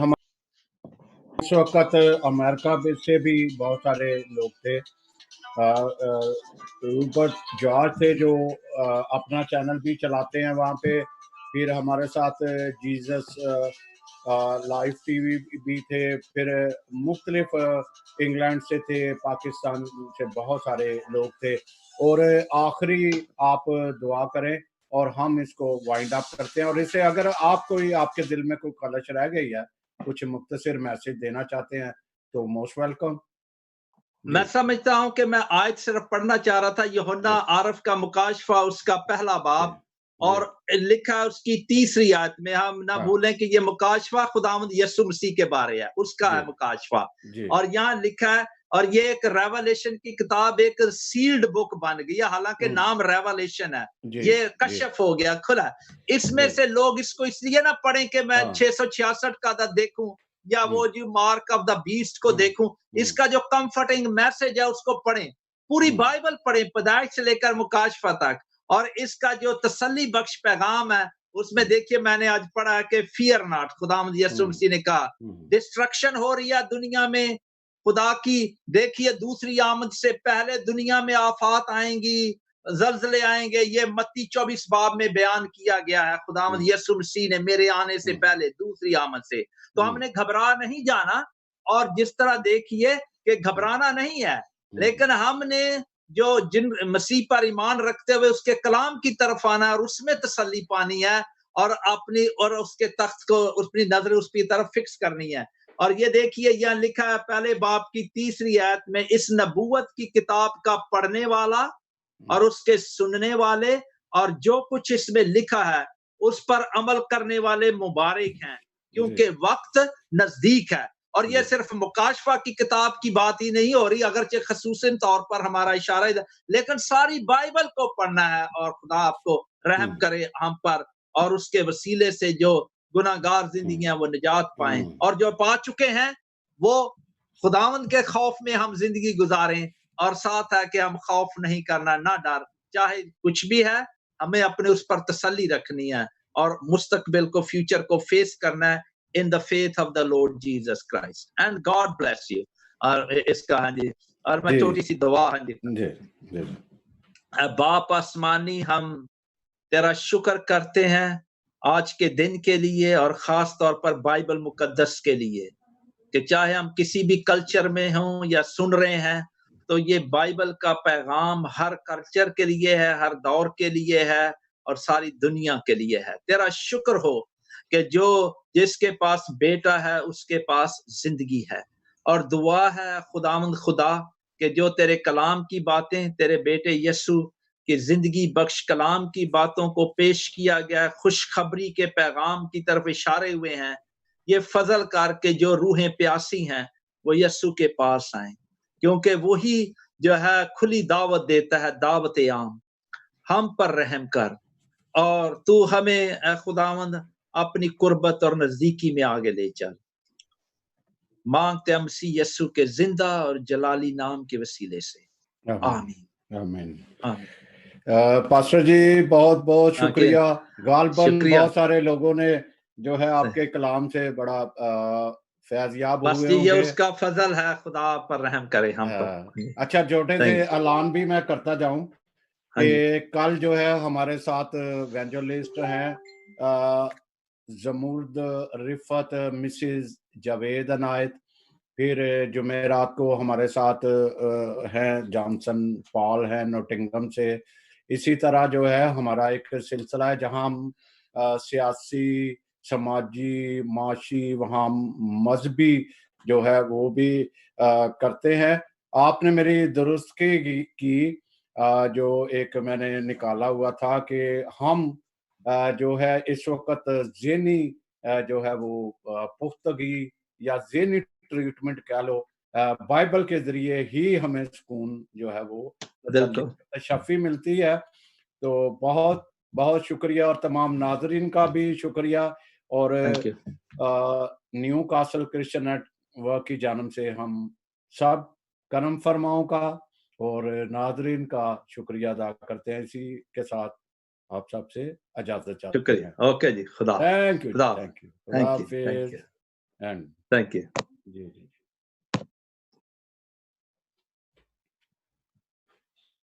ہم اس وقت امریکہ سے بھی بہت سارے لوگ تھے. روبرٹ جارج تھے جو اپنا چینل بھی چلاتے ہیں وہاں پہ. پھر ہمارے ساتھ جیزس لائف ٹی وی بھی تھے. پھر مختلف انگلینڈ سے تھے، پاکستان سے بہت سارے لوگ تھے. اور آخری آپ دعا کریں اور ہم اس کو وائنڈ اپ کرتے ہیں. اور اسے اگر آپ کوئی آپ کے دل میں کوئی خلش رہ گئی ہے، کچھ مختصر میسج دینا چاہتے ہیں تو موسٹ ویلکم. میں سمجھتا ہوں کہ میں آیت صرف پڑھنا چاہ رہا تھا. یوحنا عارف کا مکاشفہ اس کا پہلا باب، اور لکھا اس کی 3 آیت میں. ہم نہ بھولیں کہ یہ مکاشفہ خداوند یسوع مسیح کے بارے ہے، اس کا ہے مکاشفہ. اور یہاں لکھا ہے، اور یہ ایک ریولیشن کی کتاب، ایک سیلڈ بک بن گئی ہے، حالانکہ نام ریولیشن ہے. یہ کشف ہو گیا، کھلا. اس میں سے لوگ اس کو اس لیے نہ پڑھیں کہ میں 666 کا عدد دیکھوں یا وہ جو مارک آف دا بیسٹ کو دیکھوں. اس کا جو کمفرٹنگ میسج ہے اس کو پڑھیں. پوری بائبل پڑھیں، پیدائش سے لے کر مکاشفہ تک. اور اس کا جو تسلی بخش پیغام ہے اس میں دیکھیے، میں نے آج پڑھا کہ فیئر ناٹ. خداوند یسوع مسیح نے کہا ڈسٹرکشن ہو رہی ہے دنیا میں خدا کی. دیکھیے دوسری آمد سے پہلے دنیا میں آفات آئیں گی، زلزلے آئیں گے. یہ متی 24 باب میں بیان کیا گیا ہے خداوند یسوع مسیح نے میرے آنے سے پہلے، دوسری آمد سے. تو ہم نے گھبرا نہیں جانا. اور جس طرح دیکھیے کہ گھبرانا نہیں ہے، لیکن ہم نے جو جن مسیح پر ایمان رکھتے ہوئے اس کے کلام کی طرف آنا ہے اور اس میں تسلی پانی ہے، اور اپنی اور اس کے تخت کو اپنی نظر اس کی طرف فکس کرنی ہے. اور یہ دیکھیے یہاں لکھا ہے پہلے باب کی 3 آیت میں، اس نبوت کی کتاب کا پڑھنے والا اور اس کے سننے والے اور جو کچھ اس میں لکھا ہے اس پر عمل کرنے والے مبارک ہیں، کیونکہ وقت نزدیک ہے. اور یہ صرف مکاشفہ کی کتاب کی بات ہی نہیں ہو رہی، اگرچہ خصوصاً طور پر ہمارا اشارہ ہے، لیکن ساری بائبل کو پڑھنا ہے. اور خدا آپ کو رحم کرے ہم پر، اور اس کے وسیلے سے جو گناہگار زندگیاں وہ نجات پائیں، اور جو پا چکے ہیں وہ خداوند کے خوف میں ہم زندگی گزاریں. اور ساتھ ہے کہ ہم خوف نہیں کرنا، نہ ڈر، چاہے کچھ بھی ہے ہمیں اپنے اس پر تسلی رکھنی ہے اور مستقبل کو، فیوچر کو فیس کرنا ہے in the faith of the Lord Jesus Christ. And God bless you. اور اس کا ہاں جی، اور میں چھوٹی سی دعا ہاں جی. باپ آسمانی، ہم تیرا شکر کرتے ہیں آج کے دن کے لیے، اور خاص طور پر بائبل مقدس کے لیے، کہ چاہے ہم کسی بھی کلچر میں ہوں یا سن رہے ہیں، تو یہ بائبل کا پیغام ہر کلچر کے لیے ہے، ہر دور کے لیے ہے، اور ساری دنیا کے لیے ہے. تیرا شکر ہو کہ جس کے پاس بیٹا ہے اس کے پاس زندگی ہے. اور دعا ہے خداوند خدا کہ جو تیرے کلام کی باتیں، تیرے بیٹے یسوع کی زندگی بخش کلام کی باتوں کو پیش کیا گیا ہے، خوشخبری کے پیغام کی طرف اشارے ہوئے ہیں، یہ فضل کر کے جو روحیں پیاسی ہیں وہ یسوع کے پاس آئیں، کیونکہ وہی جو ہے کھلی دعوت دیتا ہے، دعوت عام. ہم پر رحم کر، اور تو ہمیں اے خداوند اپنی قربت اور نزدیکی میں آگے لے چل. مانگتے ہم مسیح یسوع کے زندہ اور جلالی نام کے وسیلے سے، آمین. آمین. پاسٹر جی بہت بہت شکریہ. غالباً بہت سارے لوگوں نے جو ہے آپ کے کلام سے بڑا فیض یاب ہوئے ہوں یہ گے. اس کا فضل ہے، خدا پر رحم کرے ہم پر. اچھا، چھوٹے سے اعلان بھی میں کرتا جاؤں کہ کل جو ہے ہمارے ساتھ ایونجلسٹ ہیں زمرد رفت مسز جاوید عنایت. پھر جمعرات کو ہمارے ساتھ ہیں جانسن پال ہیں نوٹنگم سے. اسی طرح جو ہے ہمارا ایک سلسلہ ہے جہاں ہم سیاسی، سماجی، معاشی، وہاں مذہبی جو ہے وہ بھی کرتے ہیں. آپ نے میری درست کی جو ایک میں نے نکالا ہوا تھا کہ ہم جو ہے اس وقت ذہنی جو ہے وہ پختگی یا ذہنی ٹریٹمنٹ کہہ لو، بائبل کے ذریعے ہی ہمیں سکون جو ہے وہ بالکل تشفی ملتی ہے۔ تو بہت بہت شکریہ، اور تمام ناظرین کا بھی شکریہ، اور thank you Newcastle Christian network کی جانب سے ہم سب کرم فرماؤں کا اور ناظرین کا شکریہ ادا کرتے ہیں۔ اسی کے ساتھ آپ سب سے اجازت چاہتے شکریہ، ہیں۔ اوکے جی، خدا تھینک یو، خدا تھینک یو، خدا تھینک یو حافظ۔ اینڈ تھینک یو جی جی